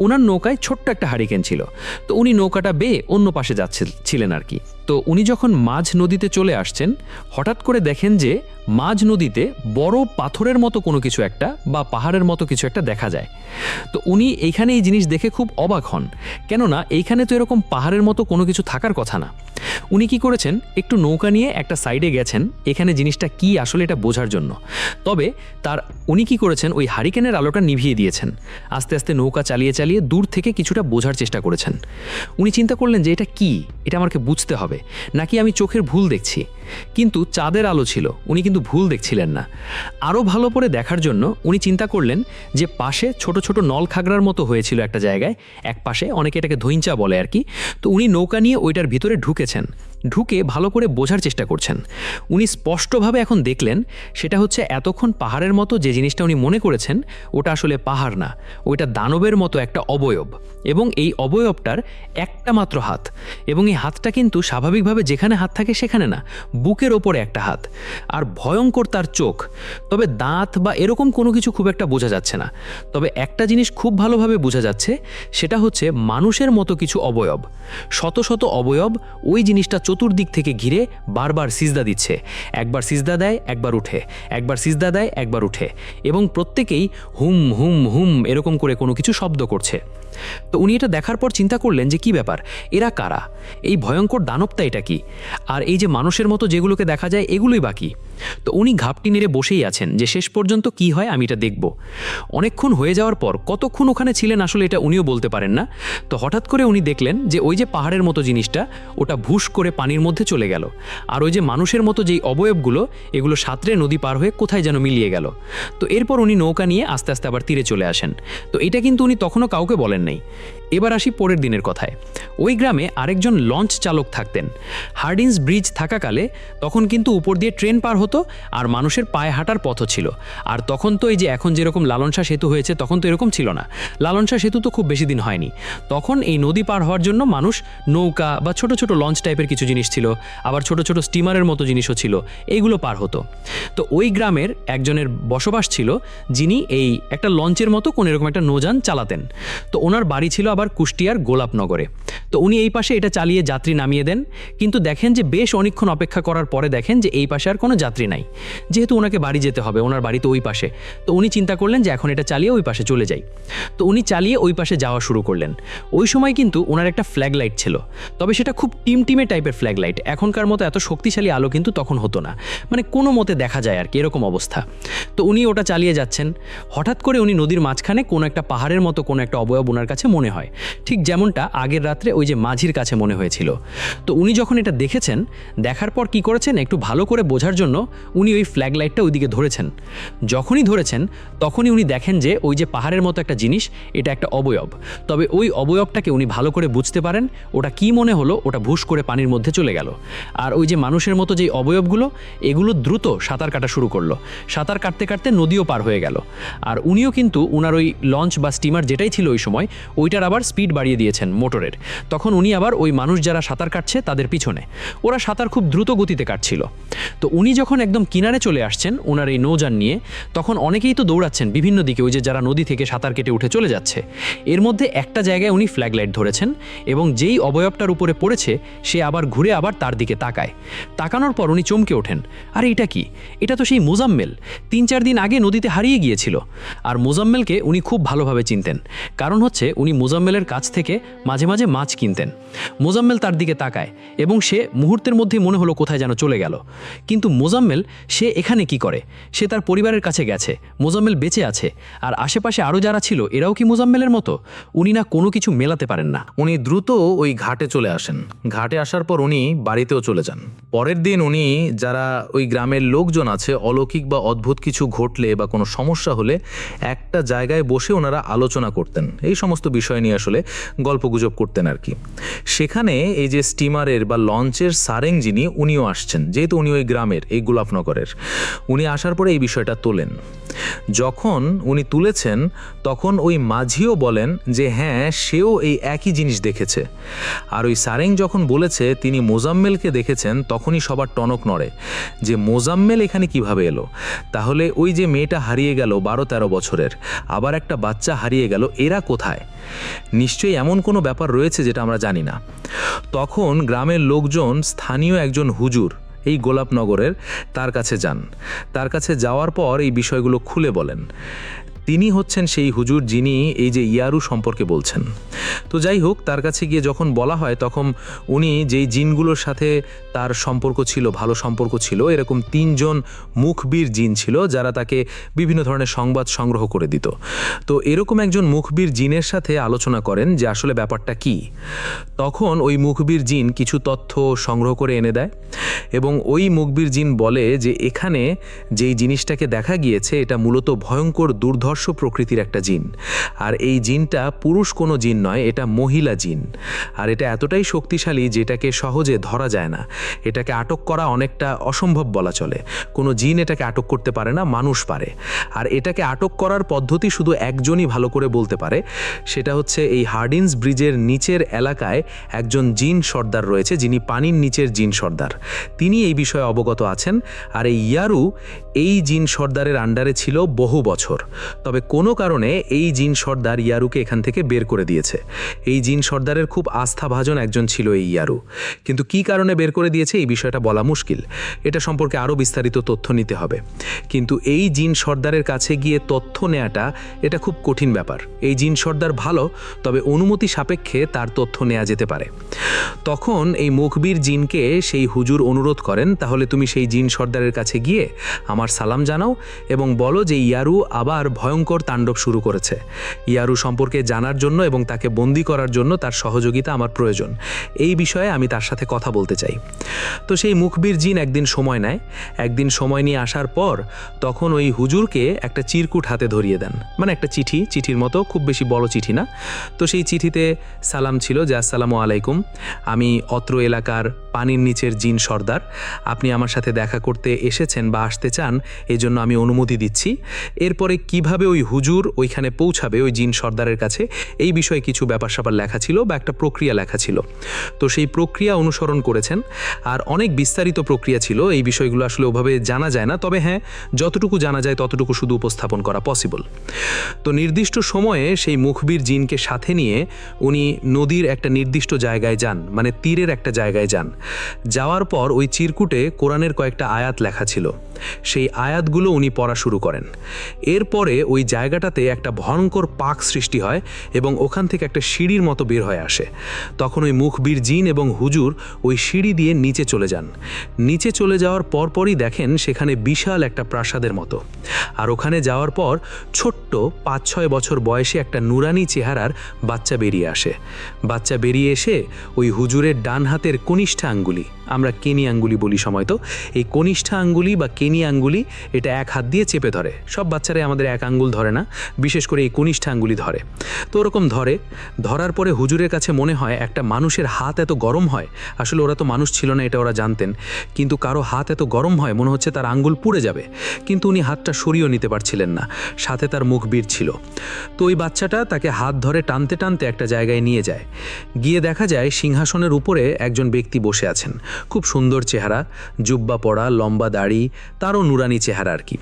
ওনার নৌকায় ছোট্ট একটা হারিকেন ছিল, তো উনি নৌকাটা বেয়ে অন্য পাশে যাচ্ছিলেন আর কি। তো উনি যখন মাঝ নদীতে চলে আসছেন, হঠাৎ করে দেখেন যে মাঝ নদীতে বড় পাথরের মতো কোনো কিছু একটা, বা পাহাড়ের মতো কিছু একটা দেখা যায়। তো উনি এইখানে এই জিনিস দেখে খুব অবাক হন, কেননা এইখানে তো এরকম পাহাড়ের মতো কোনো কিছু থাকার কথা না। উনি কি করেছেন, একটু নৌকা নিয়ে একটা সাইডে গেছেন এখানে জিনিসটা কি আসলে এটা বোঝার জন্য। তবে উনি কি করেছেন, ওই হারিকেনের আলোটা নিভিয়ে দিয়েছেন, আস্তে আস্তে নৌকা চালিয়ে চালিয়ে দূর থেকে কিছুটা বোঝার চেষ্টা করেছেন। উনি চিন্তা করলেন যে এটা কি, এটা আমাকে বুঝতে হবে, নাকি আমি চোখের ভুল দেখছি। কিন্তু চাঁদের আলো ছিল, উনি কিন্তু ভুল দেখছিলেন না। আরও ভালো করে দেখার জন্য উনি চিন্তা করলেন যে পাশে ছোট ছোট নল খাগড়ার মতো হয়েছিল একটা জায়গায়, এক পাশে, অনেকে এটাকে ধইঞ্চা বলে আর কি। তো উনি নৌকা নিয়ে ওইটার ভিতরে ঢুকে ভালো করে বোঝার চেষ্টা করছেন। উনি স্পষ্টভাবে এখন দেখলেন সেটা হচ্ছে এতক্ষণ পাহাড়ের মতো যে জিনিসটা উনি মনে করেছেন, ওটা আসলে পাহাড় না, ওইটা দানবের মতো একটা অবয়ব, এবং এই অবয়বটার একটা মাত্র হাত, এবং এই হাতটা কিন্তু স্বাভাবিকভাবে যেখানে হাত থাকে সেখানে না, বুকের ওপরে একটা হাত, আর ভয়ঙ্কর তার চোখ। তবে দাঁত বা এরকম কোনো কিছু খুব একটা বোঝা যাচ্ছে না। তবে একটা জিনিস খুব ভালোভাবে বোঝা যাচ্ছে, সেটা হচ্ছে মানুষের মতো কিছু অবয়ব, শত শত অবয়ব ওই জিনিসটা চতুর্দিক থেকে ঘিরে বারবার সিজদা দিচ্ছে। একবার সিজদা দেয়, একবার উঠে, একবার সিজদা দেয়, একবার উঠে, এবং প্রত্যেকেই হুম হুম হুম এরকম করে কোনো কিছু শব্দ করছে। তো উনি এটা দেখার পর চিন্তা করলেন যে কি ব্যাপার, এরা কারা, এই ভয়ঙ্কর দানবটা এটা কি, আর এই যে মানুষের মতো যেগুলোকে দেখা যায় এগুলোই বাকি। তো উনি ঘাপটি নেড়ে বসেই আছেন যে শেষ পর্যন্ত কি হয় আমি এটা দেখব। অনেকক্ষণ হয়ে যাওয়ার পর, কতক্ষণ ওখানে ছিলেন আসলে এটা উনিও বলতে পারেন না। তো হঠাৎ করে উনি দেখলেন যে ওই যে পাহাড়ের মতো জিনিসটা, ওটা ভুস করে পানির মধ্যে চলে গেল, আর ওই যে মানুষের মতো যেই অবয়বগুলো, এগুলো সাঁতরে নদী পার হয়ে কোথায় যেন মিলিয়ে গেল। তো এরপর উনি নৌকা নিয়ে আস্তে আস্তে আবার তীরে চলে আসেন। তো এটা কিন্তু উনি তখনও কাউকে বলেন নাই। এবার আসি পরের দিনের কথায়। ওই গ্রামে আরেকজন লঞ্চ চালক থাকতেন। হার্ডিন্স ব্রিজ থাকাকালে তখন কিন্তু উপর দিয়ে ট্রেন পার হতো আর মানুষের পায়ে হাঁটার পথও ছিল। আর তখন তো এই যে এখন যেরকম লালন শাহ সেতু হয়েছে তখন তো এরকম ছিল না। লালন শাহ সেতু তো খুব বেশি দিন হয়নি। তখন এই নদী পার হওয়ার জন্য মানুষ নৌকা বা ছোট ছোট লঞ্চ টাইপের কিছু জিনিস ছিল, আবার ছোট ছোট স্টিমারের মতো জিনিসও ছিল, এইগুলো পার হতো। তো ওই গ্রামের একজনের বসবাস ছিল যিনি এই একটা লঞ্চের মতো কোনো এরকম একটা নৌযান চালাতেন। তো ওনার বাড়ি ছিল আবার কুষ্টিয়ার গোলাপনগরে। তো উনি এই পাশে এটা চালিয়ে যাত্রী নামিয়ে দেন, কিন্তু দেখেন যে বেশ অনেকক্ষণ অপেক্ষা করার পরে দেখেন যে এই পাশে আর কোনো যাত্রী নাই। যেহেতু ওনাকে বাড়ি যেতে হবে, ওনার বাড়ি তো ওই পাশে, তো উনি চিন্তা করলেন যে এখন এটা চালিয়ে ওই পাশে চলে যাই। তো উনি চালিয়ে ওই পাশে যাওয়া শুরু করলেন। ওই সময় কিন্তু ওনার একটা ফ্ল্যাগ লাইট ছিল, তবে সেটা খুব টিমটিমে টাইপের ফ্ল্যাগ লাইট, এখনকার মতো এত শক্তিশালী আলো কিন্তু তখন হতো না, মানে কোনো মতে দেখা যায় আর কি, এরকম অবস্থা। তো উনি ওটা চালিয়ে যাচ্ছেন, হঠাৎ করে উনি নদীর মাঝখানে কোনো একটা পাহাড়ের মতো কোনো একটা অবয়ব ওনার কাছে মনে হয়, ঠিক যেমনটা আগের রাত্রে ওই যে মাঝির কাছে মনে হয়েছিল। তো উনি যখন এটা দেখেছেন, দেখার পর কি করেছেন, একটু ভালো করে বোঝার জন্য উনি ওই ফ্ল্যাগ লাইটটা ওইদিকে ধরেছেন। যখনই ধরেছেন তখনই উনি দেখেন যে ওই যে পাহাড়ের মতো একটা জিনিস, এটা একটা অবয়ব। তবে ওই অবয়বটাকে উনি ভালো করে বুঝতে পারেন, ওটা কি মনে হলো, ওটা ভুস করে পানির মধ্যে চলে গেল। আর ওই যে মানুষের মতো যেই অবয়বগুলো, এগুলো দ্রুত সাঁতার কাটা শুরু করলো। সাঁতার কাটতে কাটতে নদীও পার হয়ে গেল। আর উনিও কিন্তু উনার ওই লঞ্চ বা স্টিমার যেটাই ছিল ওই সময়, ওইটার আবার স্পিড বাড়িয়ে দিয়েছেন মোটরের। তখন উনি আবার ওই মানুষ যারা সাঁতার কাটছে তাদের পিছনে, ওরা সাঁতার খুব দ্রুত গতিতে কাটছিল। তো উনি যখন একদম কিনারে চলে আসছেন ওনার এই নৌযান নিয়ে, তখন অনেকেই তো দৌড়াচ্ছেন বিভিন্ন দিকে, ওই যে যারা নদী থেকে সাঁতার কেটে উঠে চলে যাচ্ছে। এর মধ্যে একটা জায়গায় উনি ফ্ল্যাগ লাইট ধরেছেন এবং যেই অবয়বটার উপরে পড়েছে সে আবার ঘুরে আবার তার দিকে তাকায়। তাকানোর পর উনি চমকে ওঠেন, আরে এটা কি, এটা তো সেই মোজাম্মেল, 3-4 দিন আগে নদীতে হারিয়ে গিয়েছিল। আর মোজাম্মেলকে উনি খুব ভালোভাবে চিনতেন, কারণ হচ্ছে উনি মোজাম্মেলের কাছ থেকে মাঝে মাঝে মাছ কিনতেন। মোজাম্মেল তার দিকে তাকায় এবং সে মুহূর্তের মধ্যেই মনে হলো কোথায় যেন চলে গেল। কিন্তু মোজাম্মেল সে এখানে কি করে, সে তার পরিবারের কাছে গেছে, মোজাম্মেল বেঁচে আছে, আর আশেপাশে আরও যারা ছিল এরাও কি মোজাম্মেলের মতো? উনি না কোনো কিছু মেলাতে পারেন না। উনি দ্রুত ওই ঘাটে চলে আসেন। ঘাটে আসার পর উনি বাড়িতেও চলে যান। পরের দিন উনি যারা ওই গ্রামের লোকজন আছে, অলৌকিক বা অদ্ভুত কিছু ঘটলে বা কোনো সমস্যা হলে একটা জায়গায় বসে ওনারা আলোচনা করতেন, এই সমস্ত বিষয় নিয়ে আসলে গল্পগুজব করতেন আর কি। সেখানে এই যে স্টিমারের বা লঞ্চের সারেং যিনি, উনিও আসছেন, যেহেতু উনি ওই গ্রামের, এই গোলাপনগরের। উনি আসার পরে এই বিষয়টা তোলেন। যখন উনি তুলেছেন তখন ওই মাঝিও বলেন যে হ্যাঁ, সেও এই একই জিনিস দেখেছে। আর ওই সারেং যখন বলেছে তিনি মোজাম্মেলকে দেখেছেন, তখনই সবার টনক নড়ে যে মোজাম্মেল এখানে কিভাবে এলো। তাহলে ওই যে মেয়েটা হারিয়ে গেল 12-13 বছরের, আবার একটা বাচ্চা হারিয়ে গেল, এরা কোথায়? নিশ্চয়ই এমন কোনো ব্যাপার রয়েছে যেটা আমরা জানি না। তখন গ্রামের লোকজন স্থানীয় একজন হুজুর এই গোলাপনগরের, তার কাছে যান। তার কাছে যাওয়ার পর এই বিষয়গুলো খুলে বলেন। তিনি হচ্ছেন সেই হুজুর যিনি এই যে ইয়ারু সম্পর্কে বলছেন। তো যাই হোক, তার কাছে গিয়ে যখন বলা হয় তখন উনি যেই জিনগুলোর সাথে তার সম্পর্ক ছিল, ভালো সম্পর্ক ছিল, এরকম 3 জন মুখবীর জিন ছিল যারা তাকে বিভিন্ন ধরনের সংবাদ সংগ্রহ করে দিত। তো এরকম একজন মুখবীর জিনের সাথে আলোচনা করেন যে আসলে ব্যাপারটা কি। তখন ওই মুখবীর জিন কিছু তথ্য সংগ্রহ করে এনে দেয় এবং ওই মুখবীর জিন বলে যে এখানে যেই জিনিসটাকে দেখা গিয়েছে এটা মূলত ভয়ঙ্কর দুর্ধর্ষ প্রকৃতির একটা জিন। আর এই জিনটা পুরুষ কোনো জিন নয়, এটা মহিলা জিন। আর এটা এতটাই শক্তিশালী যেটাকে সহজে ধরা যায় না, এটাকে আটক করা অনেকটা অসম্ভব বলা চলে। কোনো জিন এটাকে আটক করতে পারে না, মানুষ পারে। আর এটাকে আটক করার পদ্ধতি শুধু একজনই ভালো করে বলতে পারে, সেটা হচ্ছে এই হার্ডিন্স ব্রিজের নিচের এলাকায় একজন জিন সর্দার রয়েছে, যিনি পানির নিচের জিন সর্দার। তিনি এই বিষয়ে অবগত আছেন। আর এই ইয়ারু এই জিন সর্দারের আন্ডারে ছিল বহু বছর। তবে কোনো কারণে এই জিন সর্দার ইয়ারুকে এখান থেকে বের করে দিয়েছে। এই জিন সর্দারের খুব আস্থাভাজন একজন ছিল এই ইয়ারু, কিন্তু কি কারণে বের করে দিয়েছে এই বিষয়টা বলা মুশকিল। এটা সম্পর্কে আরও বিস্তারিত তথ্য নিতে হবে। কিন্তু এই জিন সর্দারের কাছে গিয়ে তথ্য নেওয়াটা এটা খুব কঠিন ব্যাপার। এই জিন সর্দার ভালো, তবে অনুমতি সাপেক্ষে তার তথ্য নেওয়া যেতে পারে। তখন এই মুখবীর জিনকে সেই হুজুর অনুরোধ করেন তাহলে তুমি সেই জিন সর্দারের কাছে গিয়ে আমার সালাম জানাও এবং বলো যে ইয়ারু আবার ভয়ঙ্কর তাণ্ডব শুরু করেছে। ইয়ারু সম্পর্কে জানার জন্য এবং তাকে বন্দি করার জন্য তার সহযোগিতা আমার প্রয়োজন। এই বিষয়ে আমি তার সাথে কথা বলতে চাই। তো সেই মুখবির জিন একদিন সময় নেয়। একদিন সময় নিয়ে আসার পর তখন ওই হুজুরকে একটা চিরকুট হাতে ধরিয়ে দেন, মানে একটা চিঠির মতো, খুব বেশি বড় চিঠি না। তো সেই চিঠিতে সালাম ছিল যে আসসালামু আলাইকুম, আমি অত্র এলাকার পানির নিচের জিন সর্দার, আপনি আমার সাথে দেখা করতে এসেছেন বা আসতে চান, এই জন্য আমি অনুমতি দিচ্ছি। এরপরে কিভাবে ওই হুজুর ওইখানে পৌঁছাবে ওই জিন সর্দারের কাছে, এই বিষয়ে কিছু ব্যাপার স্যাপার লেখা ছিল বা একটা প্রক্রিয়া লেখা ছিল। তো সেই প্রক্রিয়া অনুসরণ করেছেন, আর অনেক বিস্তারিত প্রক্রিয়া ছিল। এই বিষয়গুলো আসলে ওভাবে জানা যায় না, তবে হ্যাঁ, যতটুকু জানা যায় ততটুকু শুধু উপস্থাপন করা পসিবল। তো নির্দিষ্ট সময়ে সেই মুখবির জিনকে সাথে নিয়ে উনি নদীর একটা নির্দিষ্ট জায়গায় যান, মানে তীরের একটা জায়গায় যান। যাওয়ার পর ওই চিরকুটে কোরআনের কয়েকটা আয়াত লেখা ছিল, সেই আয়াতগুলো উনি পড়া শুরু করেন। এরপরে ওই জায়গাটাতে একটা ভয়ঙ্কর পাক সৃষ্টি হয় এবং ওখান থেকে একটা সিঁড়ির মতো বের হয়ে আসে। তখন ওই মুখবির জিন এবং হুজুর ওই সিঁড়ি দিয়ে নিচে চলে যান। নিচে চলে যাওয়ার পরপরই দেখেন সেখানে বিশাল একটা প্রাসাদের মতো, আর ওখানে যাওয়ার পর ছোট্ট 5-6 বছর বয়সী একটা নুরানি চেহারার বাচ্চা বেরিয়ে আসে। বাচ্চা বেরিয়ে এসে ওই হুজুরের ডান হাতের কনিষ্ঠ আঙ্গুলি, আমরা কেনি আঙ্গুলি বলি সময়তো, এই কনিষ্ঠ আঙ্গুলি বা কেনি আঙ্গুলি এটা এক হাত দিয়ে চেপে ধরে। সব বাচ্চারাই আমাদের এক আঙ্গুল ধরে না, বিশেষ করে এই কনিষ্ঠ আঙ্গুলি ধরে। তো ওরকম ধরার পরে হুজুরের কাছে মনে হয় একটা মানুষের হাত এত গরম হয়, আসলে ওরা তো মানুষ ছিল না এটা ওরা জানতেন, কিন্তু কারো হাত এত গরম হয় মনে হচ্ছে তার আঙ্গুল পুড়ে যাবে, কিন্তু উনি হাতটা সরিয়েও নিতে পারছিলেন না, সাথে তার মুখবির ছিল। তো ওই বাচ্চাটা তাকে হাত ধরে টানতে টানতে একটা জায়গায় নিয়ে যায়। গিয়ে দেখা যায় সিংহাসনের উপরে একজন ব্যক্তি বসে আছেন, খুব সুন্দর চেহারা, জুব্বা পরা, লম্বা দাড়ি, তারও নুরানি চেহারা আর কি।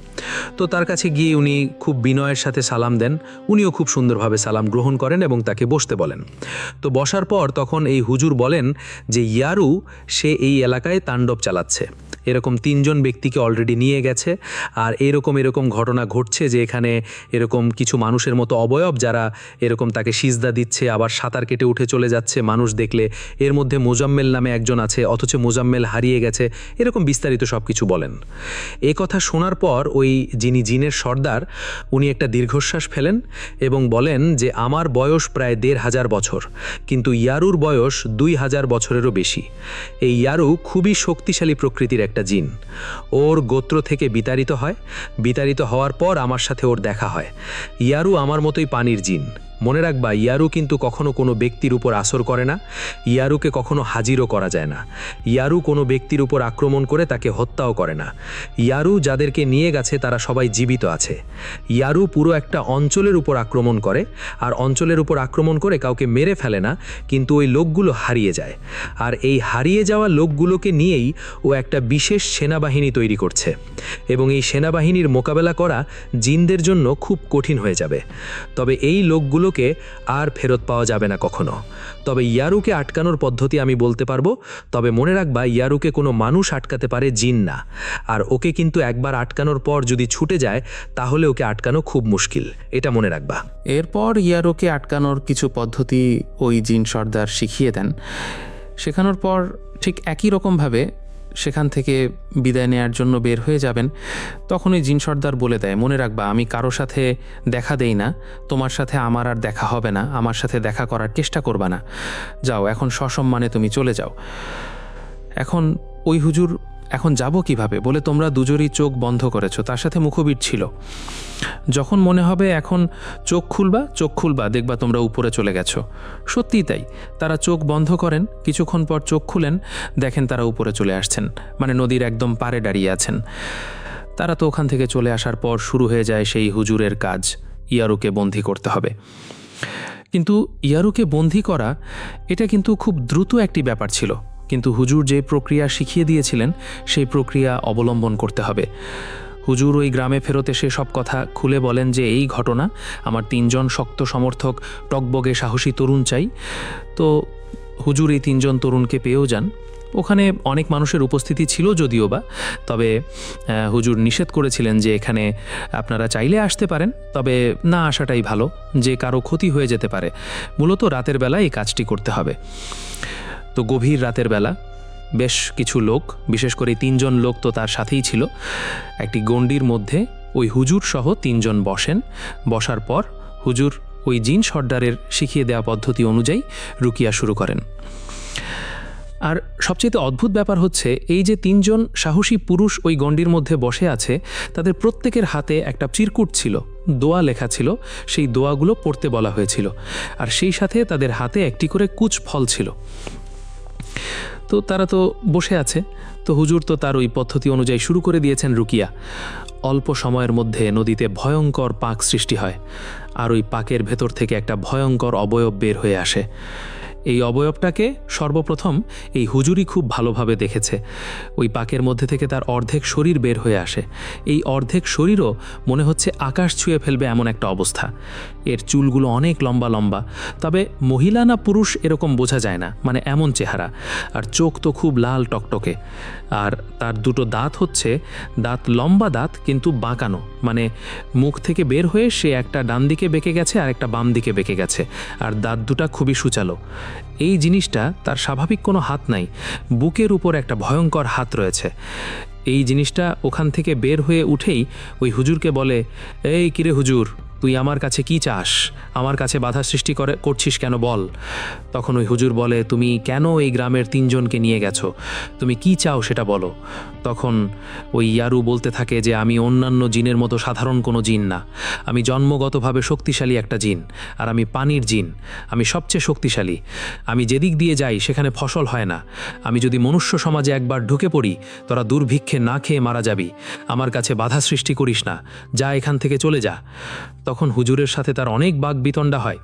তো তার কাছে গিয়ে উনি খুব বিনয়ের সাথে সালাম দেন, উনিও খুব সুন্দরভাবে সালাম গ্রহণ করেন এবং তাকে বসতে বলেন। তো বসার পর তখন এই হুজুর বলেন যে ইয়ারু সে এই এলাকায় তাণ্ডব চালাচ্ছে, এরকম 3 জন ব্যক্তিকে অলরেডি নিয়ে গেছে, আর এরকম ঘটনা ঘটছে যে এখানে এরকম কিছু মানুষের মতো অবয়ব যারা এরকম তাকে সিজদা দিচ্ছে, আবার সাঁতার কেটে উঠে চলে যাচ্ছে মানুষ দেখলে। এর মধ্যে মোজাম্মেল নামে একজন আছে, অথচ মোজাম্মেল হারিয়ে গেছে, এরকম বিস্তারিত সব কিছু বলেন। এ কথা শোনার পর ওই যিনি জিনের সর্দার উনি একটা দীর্ঘশ্বাস ফেলেন এবং বলেন যে আমার বয়স প্রায় 1500 বছর, কিন্তু ইয়ারুর বয়স 2000 বছরেরও বেশি। এই ইয়ারু খুবই শক্তিশালী প্রকৃতির একটা জিন, ওর গোত্র থেকে বিতাড়িত হওয়ার পর আমার সাথে ওর দেখা হয়। ইয়ারু আমার মতোই পানির জিন। মনে রাখবা, ইয়ারু কিন্তু কখনো কোনো ব্যক্তির উপর আসর করে না, ইয়ারুকে কখনো হাজিরও করা যায় না, ইয়ারু কোনো ব্যক্তির উপর আক্রমণ করে তাকে হত্যাও করে না। ইয়ারু যাদেরকে নিয়ে গেছে তারা সবাই জীবিত আছে। ইয়ারু পুরো একটা অঞ্চলের উপর আক্রমণ করে, আর অঞ্চলের উপর আক্রমণ করে কাউকে মেরে ফেলে না, কিন্তু ওই লোকগুলো হারিয়ে যায়, আর এই হারিয়ে যাওয়া লোকগুলোকে নিয়েই ও একটা বিশেষ সেনাবাহিনী তৈরি করছে, এবং এই সেনাবাহিনীর মোকাবেলা করা জিনদের জন্য খুব কঠিন হয়ে যাবে। তবে এই লোকগুলোকে আর ফেরত পাওয়া যাবে না কখনো। তবে ইয়ারুকে আটকানোর পদ্ধতি আমি বলতে পারবো, তবে মনে রাখবা ইয়ারুকে কোনো মানুষ আটকাতে পারে, জিন না। আর ওকে কিন্তু একবার আটকানোর পর যদি ছুটে যায় তাহলে ওকে আটকানো খুব মুশকিল, এটা মনে রাখবা। এরপর ইয়ারোকে আটকানোর কিছু পদ্ধতি ওই জিন সর্দার শিখিয়ে দেন। শেখানোর পর ঠিক একই রকমভাবে সেখান থেকে বিদায় নেয়ার জন্য বের হয়ে যাবেন। তখন ওই জিন সর্দার বলে দেয়, মনে রাখবা আমি কারো সাথে দেখা দেই না, তোমার সাথে আমার আর দেখা হবে না, আমার সাথে দেখা করার চেষ্টা করবা না, যাও এখন সসম্মানে তুমি চলে যাও। এখন ওই হুজুর এখন যাব কিভাবে বলে তোমরা দুজনই চোখ বন্ধ করেছো, তার সাথে মুখবির ছিল। যখন মনে হবে এখন চোখ খুলবা দেখবা তোমরা উপরে চলে গেছো। সত্যিই তাই, তারা চোখ বন্ধ করেন, কিছুক্ষণ পর চোখ খুলেন, দেখেন তারা উপরে চলে আসছেন, মানে নদীর একদম পাড়ে দাঁড়িয়ে আছেন। তারা তো ওখান থেকে চলে আসার পর শুরু হয়ে যায় সেই হুজুরের কাজ, ইয়ারুকে বন্দী করতে হবে। কিন্তু ইয়ারুকে বন্দী করা এটা কিন্তু খুব দ্রুত একটি ব্যাপার ছিল, কিন্তু হুজুর যে প্রক্রিয়া শিখিয়ে দিয়েছিলেন সেই প্রক্রিয়া অবলম্বন করতে হবে। হুজুর ওই গ্রামে ফেরত এসে সব কথা খুলে বলেন যে এই ঘটনা, আমার 3 জন শক্ত সমর্থক টকবগে সাহসী তরুণ চাই। তো হুজুর এই 3 জন তরুণকে পেয়েও যান। ওখানে অনেক মানুষের উপস্থিতি ছিল যদিও বা, তবে হুজুর নিষেধ করেছিলেন যে এখানে আপনারা চাইলে আসতে পারেন, তবে না আসাটাই ভালো, যে কারো ক্ষতি হয়ে যেতে পারে। মূলত রাতের বেলা এই কাজটি করতে হবে। তো গভীর রাতের বেলা বেশ কিছু লোক, বিশেষ করে 3জন লোক তো তার সাথেই ছিল। একটি গণ্ডির মধ্যে ওই হুজুর সহ 3জন বসেন। বসার পর হুজুর ওই জিন সর্দারের শিখিয়ে দেওয়া পদ্ধতি অনুযায়ী রুকিয়া শুরু করেন। আর সবচেয়ে অদ্ভুত ব্যাপার হচ্ছে এই যে 3জন সাহসী পুরুষ ওই গণ্ডির মধ্যে বসে আছে, তাদের প্রত্যেকের হাতে একটা চিরকুট ছিল, দোয়া লেখা ছিল। সেই দোয়াগুলো পড়তে বলা হয়েছিল, আর সেই সাথে তাদের হাতে একটি করে কুচ ফল ছিল। তো তারা তো বসে আছে, তো হুজুর তো তার ওই পদ্ধতি অনুযায়ী শুরু করে দিয়েছেন রুকিয়া। অল্প সময়ের মধ্যে নদীতে ভয়ঙ্কর পাক সৃষ্টি হয়, আর ওই পাকের ভেতর থেকে একটা ভয়ঙ্কর অবয়ব বের হয়ে আসে। এই অবয়বটাকে সর্বপ্রথম এই হুজুরই খুব ভালোভাবে দেখেছে। ওই পাকের মধ্যে থেকে তার অর্ধেক শরীর বের হয়ে আসে। এই অর্ধেক শরীরও মনে হচ্ছে আকাশ ছুঁয়ে ফেলবে এমন একটা অবস্থা। এর চুলগুলো অনেক লম্বা লম্বা, তবে মহিলা না পুরুষ এরকম বোঝা যায় না, মানে এমন চেহারা। আর চোখ তো খুব লাল টকটকে। আর তার দুটো দাঁত হচ্ছে দাঁত লম্বা দাঁত কিন্তু বাঁকানো, মানে মুখ থেকে বের হয়ে সে একটা ডান দিকে বেঁকে গেছে আর একটা বাম দিকে বেঁকে গেছে, আর দাঁত দুটা খুবই সুচালো। এই জিনিসটা তার স্বাভাবিক কোনো হাত নাই, বুকের উপর একটা ভয়ঙ্কর হাত রয়েছে। এই জিনিসটা ওখান থেকে বের হয়ে উঠেই ওই হুজুরকে বলে, এই কিরে হুজুর, তুই আমার কাছে কি চাস? আমার কাছে বাধা সৃষ্টি করছিস কেন বল? তখন ওই হুজুর বলে, তুমি কেন এই গ্রামের 3জনকে নিয়ে গেছো? তুমি কি চাও সেটা বলো। তখন ওই ইয়ারু বলতে থাকে যে আমি অন্যান্য জিনের মতো সাধারণ কোনো জিন না, আমি জন্মগতভাবে শক্তিশালী একটা জিন, আর আমি পানির জিন, আমি সবচেয়ে শক্তিশালী। আমি যেদিক দিয়ে যাই সেখানে ফসল হয় না। আমি যদি মনুষ্য সমাজে একবার ঢুকে পড়ি, তোরা দুর্ভিক্ষে না খেয়ে মারা যাবি। আমার কাছে বাধা সৃষ্টি করিস না, যা এখান থেকে চলে যা। তখন হুজুরের সাথে তার অনেক বাকবিতণ্ডা হয়।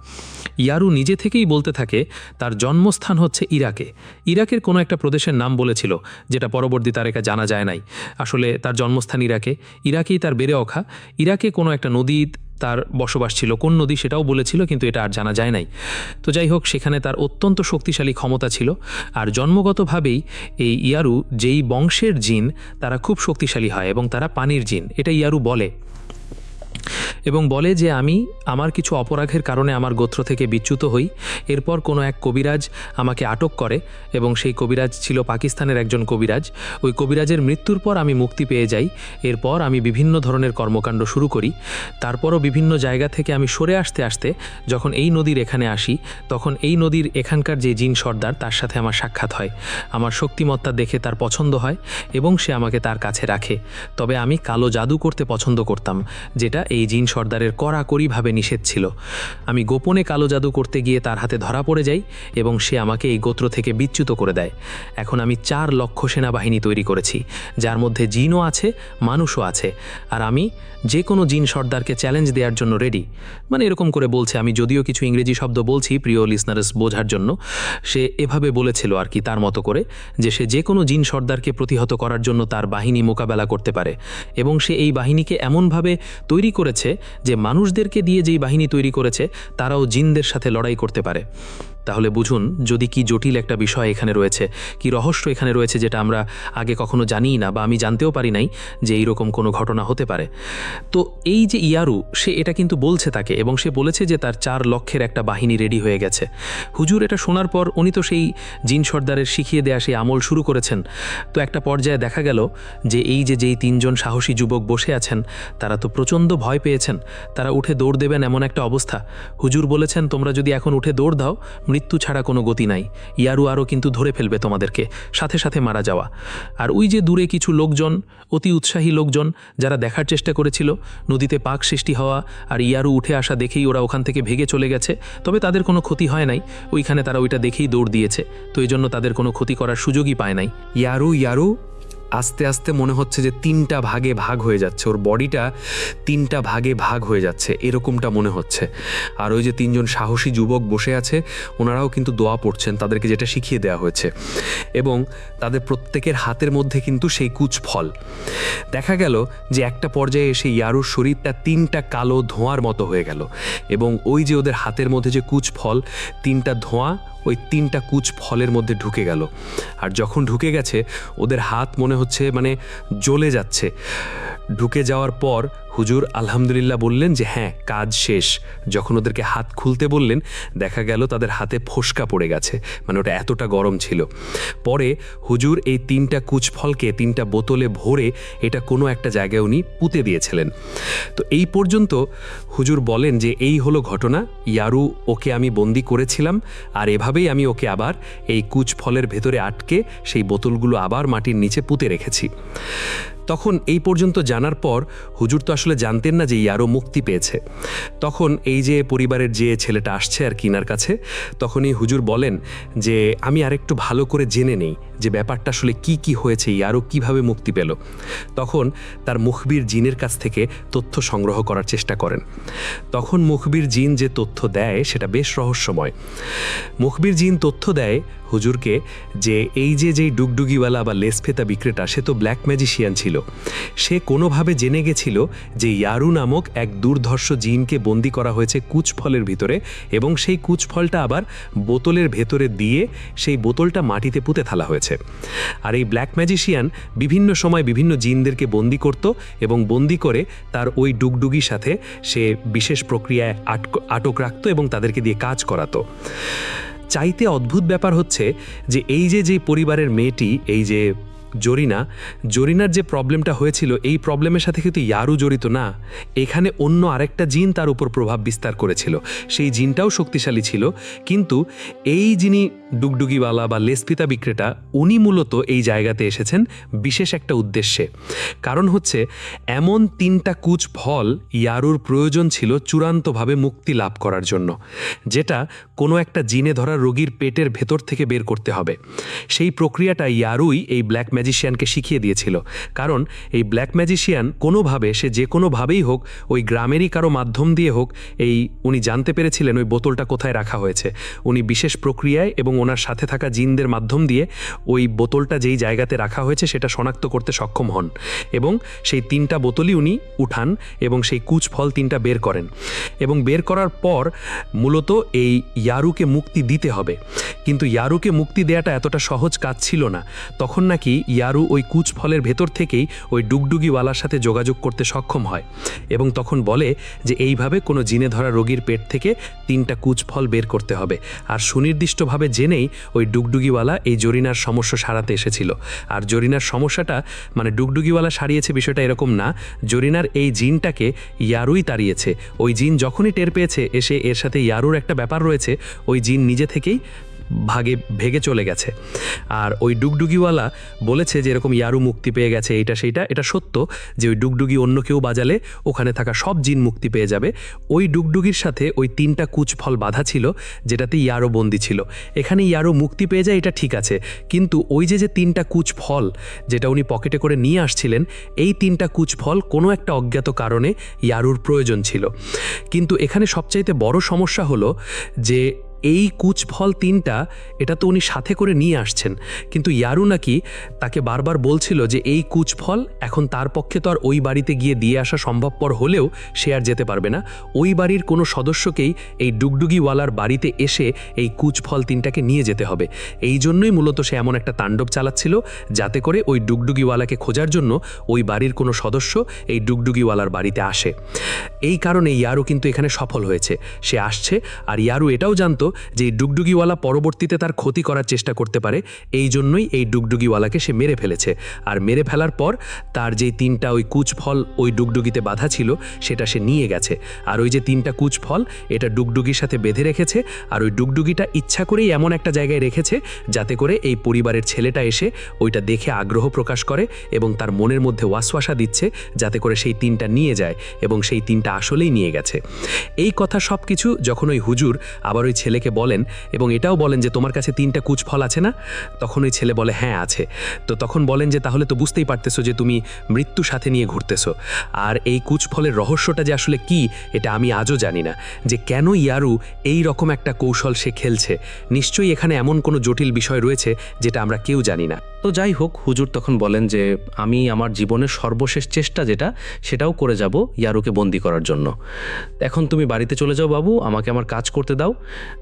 ইয়ারু নিজে থেকেই বলতে থাকে তার জন্মস্থান হচ্ছে ইরাকে। ইরাকের কোনো একটা প্রদেশের নাম বলেছিল, যেটা পরবর্তী তারেকা জানা যায় নাই। আসলে তার জন্মস্থান ইরাকে, ইরাকেই তার বেড়ে ওঠা। ইরাকে কোনো একটা নদী তার বসবাস ছিল, কোন নদী সেটাও বলেছিল, কিন্তু এটা আর জানা যায় নাই। তো যাই হোক, সেখানে তার অত্যন্ত শক্তিশালী ক্ষমতা ছিল। আর জন্মগতভাবেই এই ইয়ারু যেই বংশের জিন, তারা খুব শক্তিশালী হয় এবং তারা পানির জিন, এটা ইয়ারু বলে। এবং বলে যে আমি আমার কিছু অপরাধের কারণে আমার গোত্র থেকে বিচ্যুত হই। এরপর কোনো এক কবিরাজ আমাকে আটক করে, এবং সেই কবিরাজ ছিল পাকিস্তানের একজন কবিরাজ। ওই কবিরাজের মৃত্যুর পর আমি মুক্তি পেয়ে যাই। এরপর আমি বিভিন্ন ধরনের কর্মকাণ্ড শুরু করি। তারপরও বিভিন্ন জায়গা থেকে আমি সরে আসতে আসতে যখন এই নদীর এখানে আসি, তখন এই নদীর এখানকার যে জিন সর্দার, তার সাথে আমার সাক্ষাৎ হয়। আমার শক্তিমত্তা দেখে তার পছন্দ হয় এবং সে আমাকে তার কাছে রাখে। তবে আমি কালো জাদু করতে পছন্দ করতাম, যেটা এই জিন সর্দারের কড়াকড়িভাবে নিষেধ ছিল। আমি গোপনে কালো জাদু করতে গিয়ে তার হাতে ধরা পড়ে যাই এবং সে আমাকে এই গোত্র থেকে বিচ্যুত করে দেয়। এখন আমি 4 লক্ষ সেনাবাহিনী তৈরি করেছি, যার মধ্যে জিনও আছে, মানুষও আছে। আর আমি যে কোনো জিন সর্দারকে চ্যালেঞ্জ দেওয়ার জন্য রেডি। মানে এরকম করে বলছে, আমি যদিও কিছু ইংরেজি শব্দ বলছি প্রিয় লিসনার্স বোঝার জন্য। সে এভাবে বলেছিল আর কি, তার মতো করে, যে সে যে কোনো জিন সর্দারকে প্রতিহত করার জন্য তার বাহিনী মোকাবেলা করতে পারে। এবং সে এই বাহিনীকে এমনভাবে তৈরি করেছে যে মানুষদেরকে দিয়ে যেই বাহিনী তৈরি করেছে, তারাও জিনদের সাথে লড়াই করতে পারে। তাহলে বুঝুন যদি কি জটিল একটা বিষয় এখানে রয়েছে, কি রহস্য এখানে রয়েছে, যেটা আমরা আগে কখনো জানিই না, বা আমি জানতেও পারি নাই যে এইরকম কোনো ঘটনা হতে পারে। তো এই যে ইয়ারু, সে এটা কিন্তু বলছে তাকে, এবং সে বলেছে যে তার 4 লক্ষের একটা বাহিনী রেডি হয়ে গেছে। হুজুর এটা শোনার পর উনি তো সেই জিন সর্দারের শিখিয়ে দেয়া সেই আমল শুরু করেছেন। তো একটা পর্যায়ে দেখা গেল যে এই যে যেই 3জন সাহসী যুবক বসে আছেন, তারা তো প্রচণ্ড ভয় পেয়েছেন। তারা উঠে দৌড় দেবেন এমন একটা অবস্থা। হুজুর বলেছেন, তোমরা যদি এখন উঠে দৌড় দাও, মৃত্যু ছাড়া কোনো গতি নাই। ইয়ারু আরও কিন্তু ধরে ফেলবে তোমাদেরকে, সাথে সাথে মারা যাওয়া। আর ওই যে দূরে কিছু লোকজন, অতি উৎসাহী লোকজন, যারা দেখার চেষ্টা করেছিল নদীতে পাক সৃষ্টি হওয়া আর ইয়ারু উঠে আসা দেখেই ওরা ওখান থেকে ভেগে চলে গেছে। তবে তাদের কোনো ক্ষতি হয় নাই, ওইখানে তারা ওইটা দেখেই দৌড় দিয়েছে। তো এই জন্য তাদের কোনো ক্ষতি করার সুযোগই পায় নাই। ইয়ারু আস্তে আস্তে মনে হচ্ছে যে 3টা ভাগে ভাগ হয়ে যাচ্ছে, ওর বডিটা 3টা ভাগে ভাগ হয়ে যাচ্ছে, এরকমটা মনে হচ্ছে। আর ওই যে 3জন সাহসী যুবক বসে আছে, ওনারাও কিন্তু দোয়া পড়ছেন তাদেরকে, যেটা শিখিয়ে দেওয়া হয়েছে। এবং তাদের প্রত্যেকের হাতের মধ্যে কিন্তু সেই কুচ ফল। দেখা গেল যে একটা পর্যায়ে এসে ইয়ারুর শরীরটা 3টা কালো ধোঁয়ার মতো হয়ে গেল, এবং ওই যে ওদের হাতের মধ্যে যে কুচ ফল, 3টা ধোঁয়া ওই 3টা কুচ ফলের মধ্যে ঢুকে গেল। আর যখন ঢুকে গেছে, ওদের হাত মনে হচ্ছে মানে জ্বলে যাচ্ছে। ঢুকে যাওয়ার পর হুজুর আলহামদুলিল্লাহ বললেন যে হ্যাঁ, কাজ শেষ। যখন ওদেরকে হাত খুলতে বললেন, দেখা গেল তাদের হাতে ফোসকা পড়ে গেছে, মানে ওটা এতটা গরম ছিল। পরে হুজুর এই 3টা কুচফলকে 3টা বোতলে ভরে এটা কোনো একটা জায়গায় উনি পুঁতে দিয়েছিলেন। তো এই পর্যন্ত হুজুর বলেন যে এই হলো ঘটনা। ইয়ারু ওকে আমি বন্দি করেছিলাম, আর এভাবেই আমি ওকে আবার এই কুচফলের ভেতরে আটকে সেই বোতলগুলো আবার মাটির নিচে পুঁতে রেখেছি। তখন এই পর্যন্ত জানার পর হুজুর তো আসলে জানতেন না যে ইয়ারু মুক্তি পেয়েছে। তখন এই যে পরিবারের যে ছেলেটা আসছে আর কিনার কাছে, তখনই হুজুর বলেন যে আমি আরেকটু ভালো করে জেনে নেই যে ব্যাপারটা আসলে কি হয়েছে, ইয়ারু কিভাবে মুক্তি পেল। তখন তার মুখবির জিনের কাছ থেকে তথ্য সংগ্রহ করার চেষ্টা করেন। তখন মুখবির জিন যে তথ্য দেয় সেটা বেশ রহস্যময়। মুখবির জিন তথ্য দেয় হুজুরকে যে এই যেই ডুগডুগিওয়ালা বা লেসফেতা বিক্রেতা, সে তো ব্ল্যাক ম্যাজিশিয়ান ছিল। সে কোনোভাবে জেনে গেছিল যে ইয়ারু নামক এক দুর্ধর্ষ জিনকে বন্দি করা হয়েছে কুচফলের ভিতরে, এবং সেই কুচফলটা আবার বোতলের ভেতরে দিয়ে সেই বোতলটা মাটিতে পুঁতে ফেলা হয়েছে। আর এই ব্ল্যাক ম্যাজিশিয়ান বিভিন্ন সময় বিভিন্ন জিনদেরকে বন্দি করত, এবং বন্দি করে তার ওই ডুগডুগির সাথে সে বিশেষ প্রক্রিয়ায় আটক রাখত এবং তাদেরকে দিয়ে কাজ করাতো। চাইতে অদ্ভুত ব্যাপার হচ্ছে যে এই যে পরিবারের মেয়েটি, এই যে জরিনার যে প্রবলেমটা হয়েছিল, এই প্রবলেমের সাথে কিন্তু ইয়ারু জড়িত না। এখানে অন্য আরেকটা জিন তার উপর প্রভাব বিস্তার করেছিল, সেই জিনটাও শক্তিশালী ছিল। কিন্তু এই যিনি ডুগডুগিওয়ালা বা লেসফিতা বিক্রেতা, উনি মূলত এই জায়গাতে এসেছেন বিশেষ একটা উদ্দেশ্যে। কারণ হচ্ছে এমন 3টা কুচ ফল ইয়ারুর প্রয়োজন ছিল চূড়ান্তভাবে মুক্তি লাভ করার জন্য, যেটা কোনো একটা জিনে ধরা রোগীর পেটের ভেতর থেকে বের করতে হবে। সেই প্রক্রিয়াটা ইয়ারুই এই ব্ল্যাক ম্যাজিশিয়ানকে শিখিয়ে দিয়েছিল। কারণ এই ব্ল্যাক ম্যাজিশিয়ান কোনোভাবে, সে যে কোনোভাবেই হোক, ওই গ্রামেরই কারো মাধ্যম দিয়ে হোক, উনি জানতে পেরেছিলেন ওই বোতলটা কোথায় রাখা হয়েছে। উনি বিশেষ প্রক্রিয়ায় এবং ওনার সাথে থাকা জিনদের মাধ্যম দিয়ে ওই বোতলটা যেই জায়গাতে রাখা হয়েছে সেটা শনাক্ত করতে সক্ষম হন, এবং সেই 3টা বোতলই উনি উঠান এবং সেই কুচফল 3টা বের করেন। এবং বের করার পর মূলত এই ইয়ারুকে মুক্তি দিতে হবে। কিন্তু ইয়ারুকে মুক্তি দেওয়াটা এতটা সহজ কাজ ছিল না। তখন নাকি ইয়ারু ওই কুচফলের ভেতর থেকেই ওই ডুগডুগিওয়ালার সাথে যোগাযোগ করতে সক্ষম হয়, এবং তখন বলে যে এইভাবে কোনো জিনে ধরা রোগীর পেট থেকে 3টা কুচফল বের করতে হবে। আর সুনির্দিষ্টভাবে জেনেই ওই ডুগডুগিওয়ালা এই জরিনার সমস্যা সারাতে এসেছিল। আর জরিনার সমস্যাটা, মানে ডুগডুগিওয়ালা সারিয়েছে বিষয়টা এরকম না, জরিনার এই জিনটাকে ইয়ারুই তাড়িয়েছে। ওই জিন যখনই টের পেয়েছে এসে এর সাথে ইয়ারুর একটা ব্যাপার রয়েছে, ওই জিন নিজে থেকেই ভেগে চলে গেছে। আর ওই ডুগডুগিওয়ালা বলেছে যে এরকম ইয়ারু মুক্তি পেয়ে গেছে, এটা সত্য যে ওই ডুগডুগি অন্য কেউ বাজালে ওখানে থাকা সব জিন মুক্তি পেয়ে যাবে। ওই ডুগডুগির সাথে ওই 3টা কুচফল বাঁধা ছিল, যেটাতে ইয়ারু বন্দি ছিল। এখানে ইয়ারু মুক্তি পেয়ে যায়, এটা ঠিক আছে, কিন্তু ওই যে 3টা কুচফল যেটা উনি পকেটে করে নিয়ে আসছিলেন, এই 3টা কুচফল কোনো একটা অজ্ঞাত কারণে ইয়ারুর প্রয়োজন ছিল। কিন্তু এখানে সবচাইতে বড় সমস্যা হলো যে এই কুচফল 3টা এটা তো উনি সাথে করে নিয়ে আসছেন, কিন্তু ইয়ারু নাকি তাকে বারবার বলছিল যে এই কুচফল এখন তার পক্ষে তো আর ওই বাড়িতে গিয়ে দিয়ে আসা সম্ভবপর হলেও সে আর যেতে পারবে না। ওই বাড়ির কোনো সদস্যকেই এই ডুগডুগিওয়ালার বাড়িতে এসে এই কুচফল 3টাকে নিয়ে যেতে হবে। এই জন্যই মূলত সে এমন একটা তাণ্ডব চালাচ্ছিল, যাতে করে ওই ডুগডুগিওয়ালাকে খোঁজার জন্য ওই বাড়ির কোনো সদস্য এই ডুগডুগিওয়ালার বাড়িতে আসে। এই কারণে ইয়ারু কিন্তু এখানে সফল হয়েছে, সে আসছে। আর ইয়ারু এটাও জানতো যে এই ডুগডুগিওয়ালা পরবর্তীতে তার ক্ষতি করার চেষ্টা করতে পারে, এই জন্যই এই ডুগডুগিওয়ালাকে সে মেরে ফেলেছে। আর মেরে ফেলার পর তার যেই 3টা ওই কুচফল ওই ডুগডুগিতে বাঁধা ছিল সেটা সে নিয়ে গেছে। আর ওই যে 3টা কুচফল এটা ডুগডুগির সাথে বেঁধে রেখেছে, আর ওই ডুগডুগিটা ইচ্ছা করেই এমন একটা জায়গায় রেখেছে যাতে করে এই পরিবারের ছেলেটা এসে ওইটা দেখে আগ্রহ প্রকাশ করে এবং তার মনের মধ্যে ওয়াসওয়াসা দিচ্ছে যাতে করে সেই 3টা নিয়ে যায়, এবং সেই 3টা আসলেই নিয়ে গেছে। এই কথা সব কিছু যখন ওই হুজুর আবার ওই ছেলেকে বলেন এবং এটাও বলেন যে তোমার কাছে 3টা কুচফল আছে না, তখন ওই ছেলে বলে হ্যাঁ আছে। তো তখন বলেন যে তাহলে তো বুঝতেই পারতেছো যে তুমি মৃত্যু সাথে নিয়ে ঘুরতেছো, আর এই কুচফলের রহস্যটা যে আসলে কি এটা আমি আজও জানি না, যে কেন ইয়ারু এই রকম একটা কৌশল সে খেলছে। নিশ্চয়ই এখানে এমন কোনো জটিল বিষয় রয়েছে যেটা আমরা কেউ জানি না। তো যাই হোক, হুজুর তখন বলেন যে আমি আমার জীবনের সর্বশেষ চেষ্টা যেটাও করে যাব ইয়ারুকে বন্দি করার করার জন্য। এখন তুমি বাড়িতে চলে যাও বাবু, আমাকে আমার কাজ করতে দাও,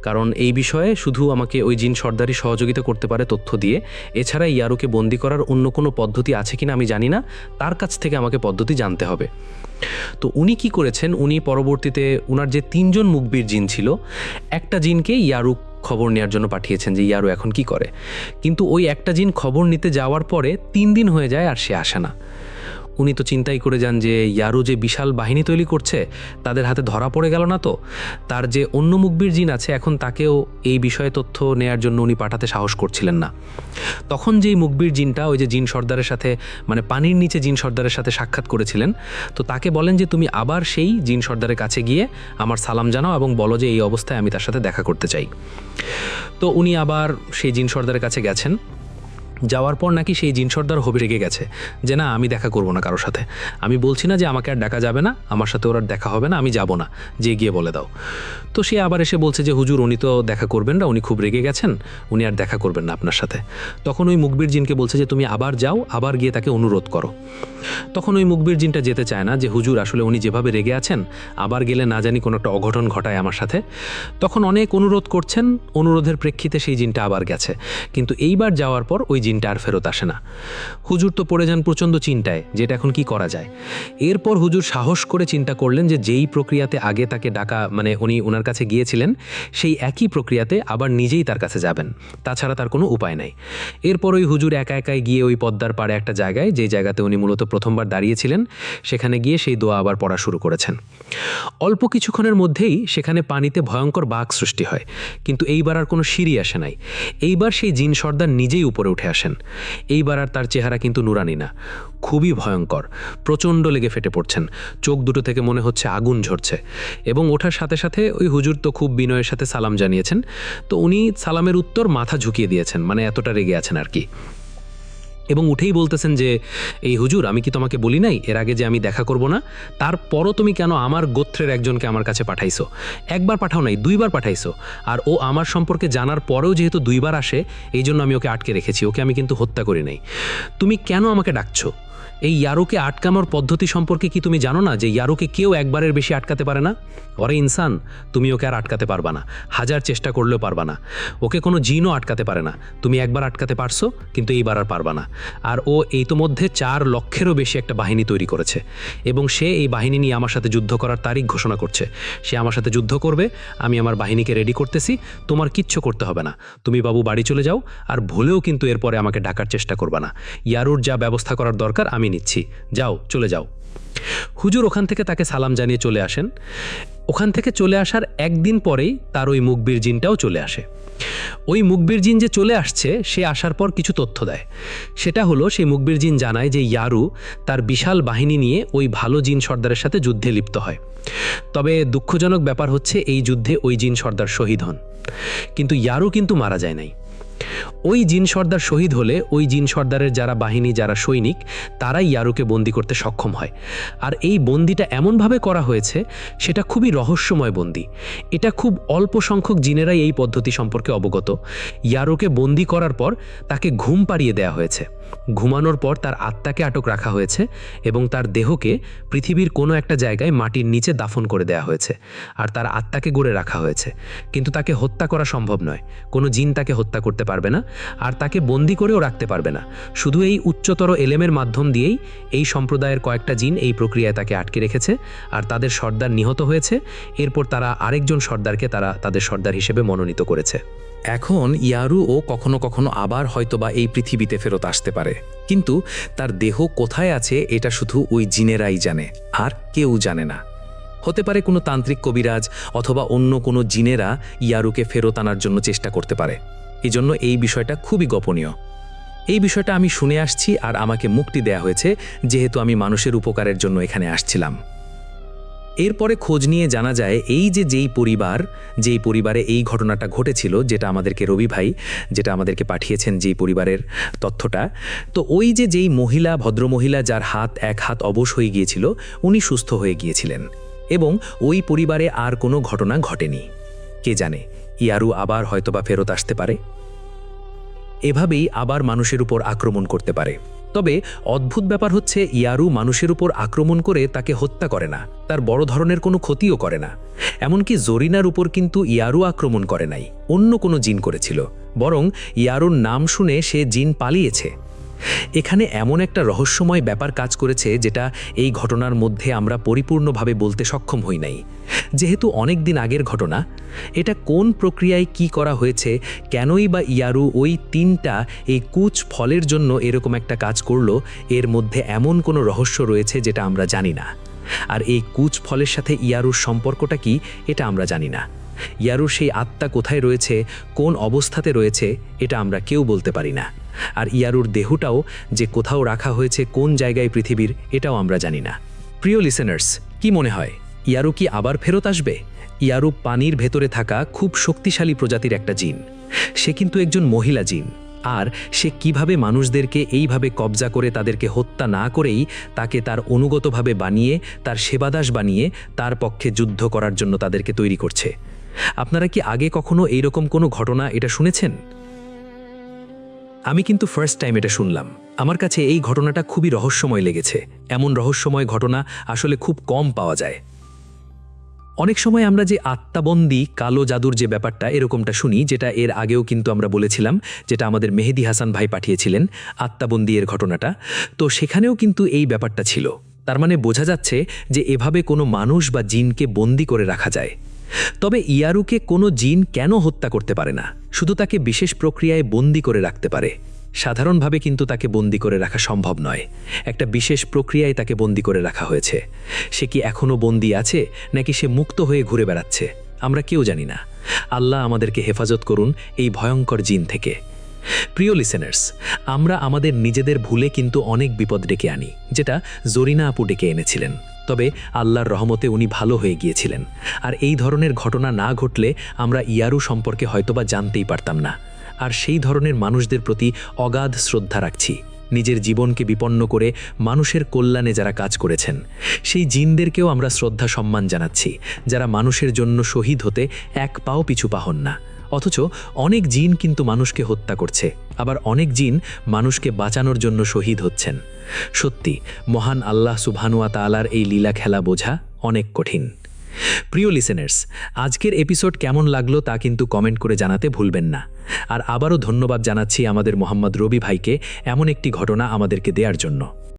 কারণ এই বিষয়ে শুধু আমাকে ওই জিন সর্দারই সহযোগিতা করতে পারে তথ্য দিয়ে। এছাড়া ইয়ারুকে বন্দি করার অন্য কোনো পদ্ধতি আছে কিনা আমি জানি না, তার কাছ থেকে আমাকে পদ্ধতি জানতে হবে। তো উনি কি করেছেন, উনি পরবর্তীতে উনার যে 3 জন মুখবির জিন ছিল, একটা জিনকে ইয়ারু খবর নেওয়ার জন্য পাঠিয়েছেন যে ইয়ারু এখন কি করে। কিন্তু ওই একটা জিন খবর নিতে যাওয়ার পরে 3 দিন হয়ে যায় আর সে আসে না। উনি তো চিন্তাই করে যান যে ইয়ারু যে বিশাল বাহিনী তৈরি করছে তাদের হাতে ধরা পড়ে গেল না তো। তার যে অন্য মুখবির জিন আছে এখন তাকেও এই বিষয়ে তথ্য নেয়ার জন্য উনি পাঠাতে সাহস করছিলেন না। তখন যেই মুখবির জিনটা ওই যে জিন সর্দারের সাথে মানে পানির নিচে জিন সর্দারের সাথে সাক্ষাৎ করেছিলেন, তো তাকে বলেন যে তুমি আবার সেই জিন সর্দারের কাছে গিয়ে আমার সালাম জানাও এবং বলো যে এই অবস্থায় আমি তার সাথে দেখা করতে চাই। তো উনি আবার সেই জিন সর্দারের কাছে গেছেন। যাওয়ার পর নাকি সেই জিন সর্দার হবি রেগে গেছে যে না, আমি দেখা করব না কারোর সাথে, আমি বলছি না যে আমাকে আর ডাকা যাবে না, আমার সাথে ওর আর দেখা হবে না, আমি যাব না, যে গিয়ে বলে দাও। তো সে আবার এসে বলছে যে হুজুর উনি তো দেখা করবেন না, উনি খুব রেগে গেছেন, উনি আর দেখা করবেন না আপনার সাথে। তখন ওই মুখবির জিনকে বলছে যে তুমি আবার যাও, আবার গিয়ে তাকে অনুরোধ করো। তখন ওই মুখবির জিনটা যেতে চায় না, যে হুজুর আসলে উনি যেভাবে রেগে আছেন আবার গেলে না জানি কোনো একটা অঘটন ঘটায় আমার সাথে। তখন অনেক অনুরোধ করছেন, অনুরোধের প্রেক্ষিতে সেই জিনটা আবার গেছে, কিন্তু এইবার যাওয়ার পর ওই জিনটা আর ফেরত আসে না। হুজুর তো পড়ে যান প্রচণ্ড চিন্তায় যে এটা এখন কি করা যায়। এরপর হুজুর সাহস করে চিন্তা করলেন যে যেই প্রক্রিয়াতে আগে তাকে ডাকা মানে উনি ওনার কাছে গিয়েছিলেন সেই একই প্রক্রিয়াতে আবার নিজেই তার কাছে যাবেন, তাছাড়া তার কোনো উপায় নাই। এরপর ওই হুজুর একা একাই গিয়ে ওই পদ্মার পাড়ে একটা জায়গায়, যে জায়গাতে উনি মূলত প্রথমবার দাঁড়িয়েছিলেন, সেখানে গিয়ে সেই দোয়া আবার পড়া শুরু করেছেন। অল্প কিছুক্ষণের মধ্যেই সেখানে পানিতে ভয়ঙ্কর বাঘ সৃষ্টি হয়, কিন্তু এইবার আর কোনো সিঁড়ি আসে নাই। এইবার সেই জিন সর্দার নিজেই উপরে উঠে আসেন। এইবার আর তার চেহারা কিন্তু নুরানি না, খুবই ভয়ঙ্কর, প্রচণ্ড লেগে ফেটে পড়ছেন, চোখ দুটো থেকে মনে হচ্ছে আগুন ঝরছে। এবং ওঠার সাথে সাথে ওই হুজুর তো খুব বিনয়ের সাথে সালাম জানিয়েছেন, তো উনি সালামের উত্তর মাথা ঝুঁকিয়ে দিয়েছেন, মানে এতটা রেগে আছেন আর কি। এবং উঠেই বলতেছেন যে এই হুজুর আমি কি তোমাকে বলি নাই এর আগে যে আমি দেখা করব না, তারপরও তুমি কেন আমার গোত্রের একজনকে আমার কাছে পাঠাইছো? একবার পাঠাও নাই, 2বার পাঠাইছো। আর ও আমার সম্পর্কে জানার পরেও যেহেতু 2বার আসে, এই জন্য আমি ওকে আটকে রেখেছি, ওকে আমি কিন্তু হত্যা করি নাই। তুমি কেন আমাকে ডাকছো? এই ইয়ারুকে আটকানোর পদ্ধতি সম্পর্কে কি তুমি জানো না যে ইয়ারুকে কেউ একবারের বেশি আটকাতে পারে না? ওরে ইনসান, তুমি ওকে আর আটকাতে পারবা না, হাজার চেষ্টা করলেও পারবা না। ওকে কোনো জিনও আটকাতে পারে না। তুমি একবার আটকাতে পারছো, কিন্তু এইবার আর পারবা না। আর ও এই তো মধ্যে 4 লক্ষেরও বেশি একটা বাহিনী তৈরি করেছে, এবং সে এই বাহিনী নিয়ে আমার সাথে যুদ্ধ করার তারিখ ঘোষণা করছে। সে আমার সাথে যুদ্ধ করবে, আমি আমার বাহিনীকে রেডি করতেছি, তোমার কিচ্ছু করতে হবে না। তুমি বাবু বাড়ি চলে যাও, আর ভুলেও কিন্তু এরপরে আমাকে ডাকার চেষ্টা করবা না। ইয়ারুর যা ব্যবস্থা করার দরকার আমি নিচ্ছি, যাও চলে যাও। হুজুর ওখান থেকে তাকে সালাম জানিয়ে চলে আসেন। ওখান থেকে চলে আসার একদিন পরেই তার ওই মুখবির জিনটাও চলে আসে। ওই মুখবির জিন যে চলে আসছে, সে আসার পর কিছু তথ্য দেয়। সেটা হলো সেই মুখবির জিন জানায় যে ইয়ারু তার বিশাল বাহিনী নিয়ে ওই ভালো জিন সর্দারের সাথে যুদ্ধে লিপ্ত হয়। তবে দুঃখজনক ব্যাপার হচ্ছে এই যুদ্ধে ওই জিন সর্দার শহীদ হন, কিন্তু ইয়ারু কিন্তু মারা যায় নাই। ওই জিন সর্দার শহীদ হলে ওই জিন সর্দারের যারা বাহিনী, যারা সৈনিক, তারাই ইয়ারুকে বন্দি করতে সক্ষম হয়। আর এই বন্দিটা এমনভাবে করা হয়েছে, সেটা খুবই রহস্যময় বন্দি। এটা খুব অল্প সংখ্যক জিনেরাই এই পদ্ধতি সম্পর্কে অবগত। ইয়ারুকে বন্দি করার পর তাকে ঘুম পাড়িয়ে দেয়া হয়েছে। ঘুমানোর পর তার আত্মাকে আটক রাখা হয়েছে এবং তার দেহকে পৃথিবীর কোনো একটা জায়গায় মাটির নিচে দাফন করে দেয়া হয়েছে, আর তার আত্মাকে গড়ে রাখা হয়েছে। কিন্তু তাকে হত্যা করা সম্ভব নয়, কোনো জিন তাকে হত্যা করতে পারবে না, আর তাকে বন্দি করেও রাখতে পারবে না। শুধু এই উচ্চতর এলেমের মাধ্যম দিয়েই এই সম্প্রদায়ের কয়েকটা জিন এই প্রক্রিয়ায় তাকে আটকে রেখেছে, আর তাদের সর্দার নিহত হয়েছে। এরপর তারা আরেকজন সর্দারকে তাদের সর্দার হিসেবে মনোনীত করেছে। এখন ইয়ারুও কখনো কখনো আবার হয়তোবা এই পৃথিবীতে ফেরত আসতে পারে, কিন্তু তার দেহ কোথায় আছে এটা শুধু ওই জিনেরাই জানে, আর কেউ জানে না। হতে পারে কোনো তান্ত্রিক কবিরাজ অথবা অন্য কোনো জিনেরা ইয়ারুকে ফেরত আনার জন্য চেষ্টা করতে পারে। এজন্য এই বিষয়টা খুবই গোপনীয়। এই বিষয়টা আমি শুনে আসছি, আর আমাকে মুক্তি দেয়া হয়েছে যেহেতু আমি মানুষের উপকারের জন্য এখানে আসছিলাম। এরপরে খোঁজ নিয়ে জানা যায় এই যেই পরিবারে এই ঘটনাটা ঘটেছিল, যেটা আমাদেরকে রবি ভাই যেটা আমাদেরকে পাঠিয়েছেন, যেই পরিবারের তথ্যটা, তো ওই যেই মহিলা, ভদ্রমহিলা যার এক হাত অবশ হয়ে গিয়েছিল, উনি সুস্থ হয়ে গিয়েছিলেন এবং ওই পরিবারে আর কোনো ঘটনা ঘটেনি। কে জানে, ইয়ারু আবার হয়তোবা ফেরত আসতে পারে, এভাবেই আবার মানুষের উপর আক্রমণ করতে পারে। তবে অদ্ভুত ব্যাপার হচ্ছে ইয়ারু মানুষের উপর আক্রমণ করে তাকে হত্যা করে না, তার বড় ধরনের কোনো ক্ষতিও করে না। এমনকি জরিনার উপর কিন্তু ইয়ারু আক্রমণ করে নাই, অন্য কোনো জিন করেছিল, বরং ইয়ারুর নাম শুনে সে জিন পালিয়েছে। এখানে এমন একটা রহস্যময় ব্যাপার কাজ করেছে যেটা এই ঘটনার মধ্যে আমরা পরিপূর্ণভাবে বলতে সক্ষম হই নাই। যেহেতু অনেক দিন আগের ঘটনা, এটা কোন প্রক্রিয়ায় কি করা হয়েছে, কেনই বা ইয়ারু ওই 3টা এই কুচ ফলের জন্য এরকম একটা কাজ করলো, এর মধ্যে এমন কোনো রহস্য রয়েছে যেটা আমরা জানি না। আর এই কুচ ফলের সাথে ইয়ারুর সম্পর্কটা কি, এটা আমরা জানি না। ইয়ারুর সেই আত্মা কোথায় রয়েছে, কোন অবস্থাতে রয়েছে, এটা আমরা কেউ বলতে পারি না। আর ইয়ারুর দেহটাও যে কোথাও রাখা হয়েছে কোন জায়গায় পৃথিবীর, এটাও আমরা জানি না। প্রিয় লিসেনার্স, কি মনে হয় ইয়ারু কি আবার ফেরত আসবে? ইয়ারু পানির ভেতরে থাকা খুব শক্তিশালী প্রজাতির একটা জিন। সে কিন্তু একজন মহিলা জিন, আর সে কিভাবে মানুষদেরকে এইভাবে কবজা করে তাদেরকে হত্যা না করেই তাকে তার অনুগতভাবে বানিয়ে, তার সেবাদাস বানিয়ে তার পক্ষে যুদ্ধ করার জন্য তাদেরকে তৈরি করছে। আপনারা কি আগে কখনো এইরকম কোনো ঘটনা এটা শুনেছেন? আমি কিন্তু ফার্স্ট টাইম এটা শুনলাম। আমার কাছে এই ঘটনাটা খুবই রহস্যময় লেগেছে। এমন রহস্যময় ঘটনা আসলে খুব কম পাওয়া যায়। অনেক সময় আমরা যে আত্মাবন্দী কালো জাদুর যে ব্যাপারটা এরকমটা শুনি, যেটা এর আগেও কিন্তু আমরা বলেছিলাম, যেটা আমাদের মেহেদি হাসান ভাই পাঠিয়েছিলেন আত্মাবন্দী এর ঘটনাটা, তো সেখানেও কিন্তু এই ব্যাপারটা ছিল। তার মানে বোঝা যাচ্ছে যে এভাবে কোনো মানুষ বা জিনকে বন্দি করে রাখা যায়। তবে ইয়ারুকে কোনো জিন কেন হত্যা করতে পারে না? শুধু তাকে বিশেষ প্রক্রিয়ায় বন্দি করে রাখতে পারে। সাধারণভাবে কিন্তু তাকে বন্দি করে রাখা সম্ভব নয়। একটা বিশেষ প্রক্রিয়ায় তাকে বন্দি করে রাখা হয়েছে। সে কি এখনও বন্দি আছে, নাকি সে মুক্ত হয়ে ঘুরে বেড়াচ্ছে, আমরা কেউ জানি না। আল্লাহ আমাদেরকে হেফাজত করুন এই ভয়ঙ্কর জিন থেকে। প্রিয় লিসেনার্স, আমরা আমাদের নিজেদের ভুলে কিন্তু অনেক বিপদ ডেকে আনি, যেটা জরিনা আপু ডেকে এনেছিলেন। তবে আল্লাহর রহমতে উনি ভালো হয়ে গিয়েছিলেন। আর এই ধরনের ঘটনা না ঘটলে আমরা ইয়ারু সম্পর্কে হয়তোবা জানতেই পারতাম না। আর সেই ধরনের মানুষদের প্রতি অগাধ শ্রদ্ধা রাখছি। নিজের জীবনকে বিপন্ন করে মানুষের কল্যাণে যারা কাজ করেছেন, সেই জিনদেরকেও আমরা শ্রদ্ধা সম্মান জানাচ্ছি, যারা মানুষের জন্য শহীদ হতে এক পাও পিছু পা হন না। অথচ অনেক জিন কিন্তু মানুষকে হত্যা করছে, আবার অনেক জিন মানুষকে বাঁচানোর জন্য শহীদ হচ্ছেন। সত্যি মহান আল্লাহ সুবহানুয়া তাআলার এই লীলা খেলা বোঝা অনেক কঠিন। প্রিয় লিসেনার্স, আজকের এপিসোড কেমন লাগলো তা কিন্তু কমেন্ট করে জানাতে ভুলবেন না। আর আবারও ধন্যবাদ জানাচ্ছি আমাদের মোহাম্মদ রবি ভাইকে এমন একটি ঘটনা আমাদেরকে দেওয়ার জন্য।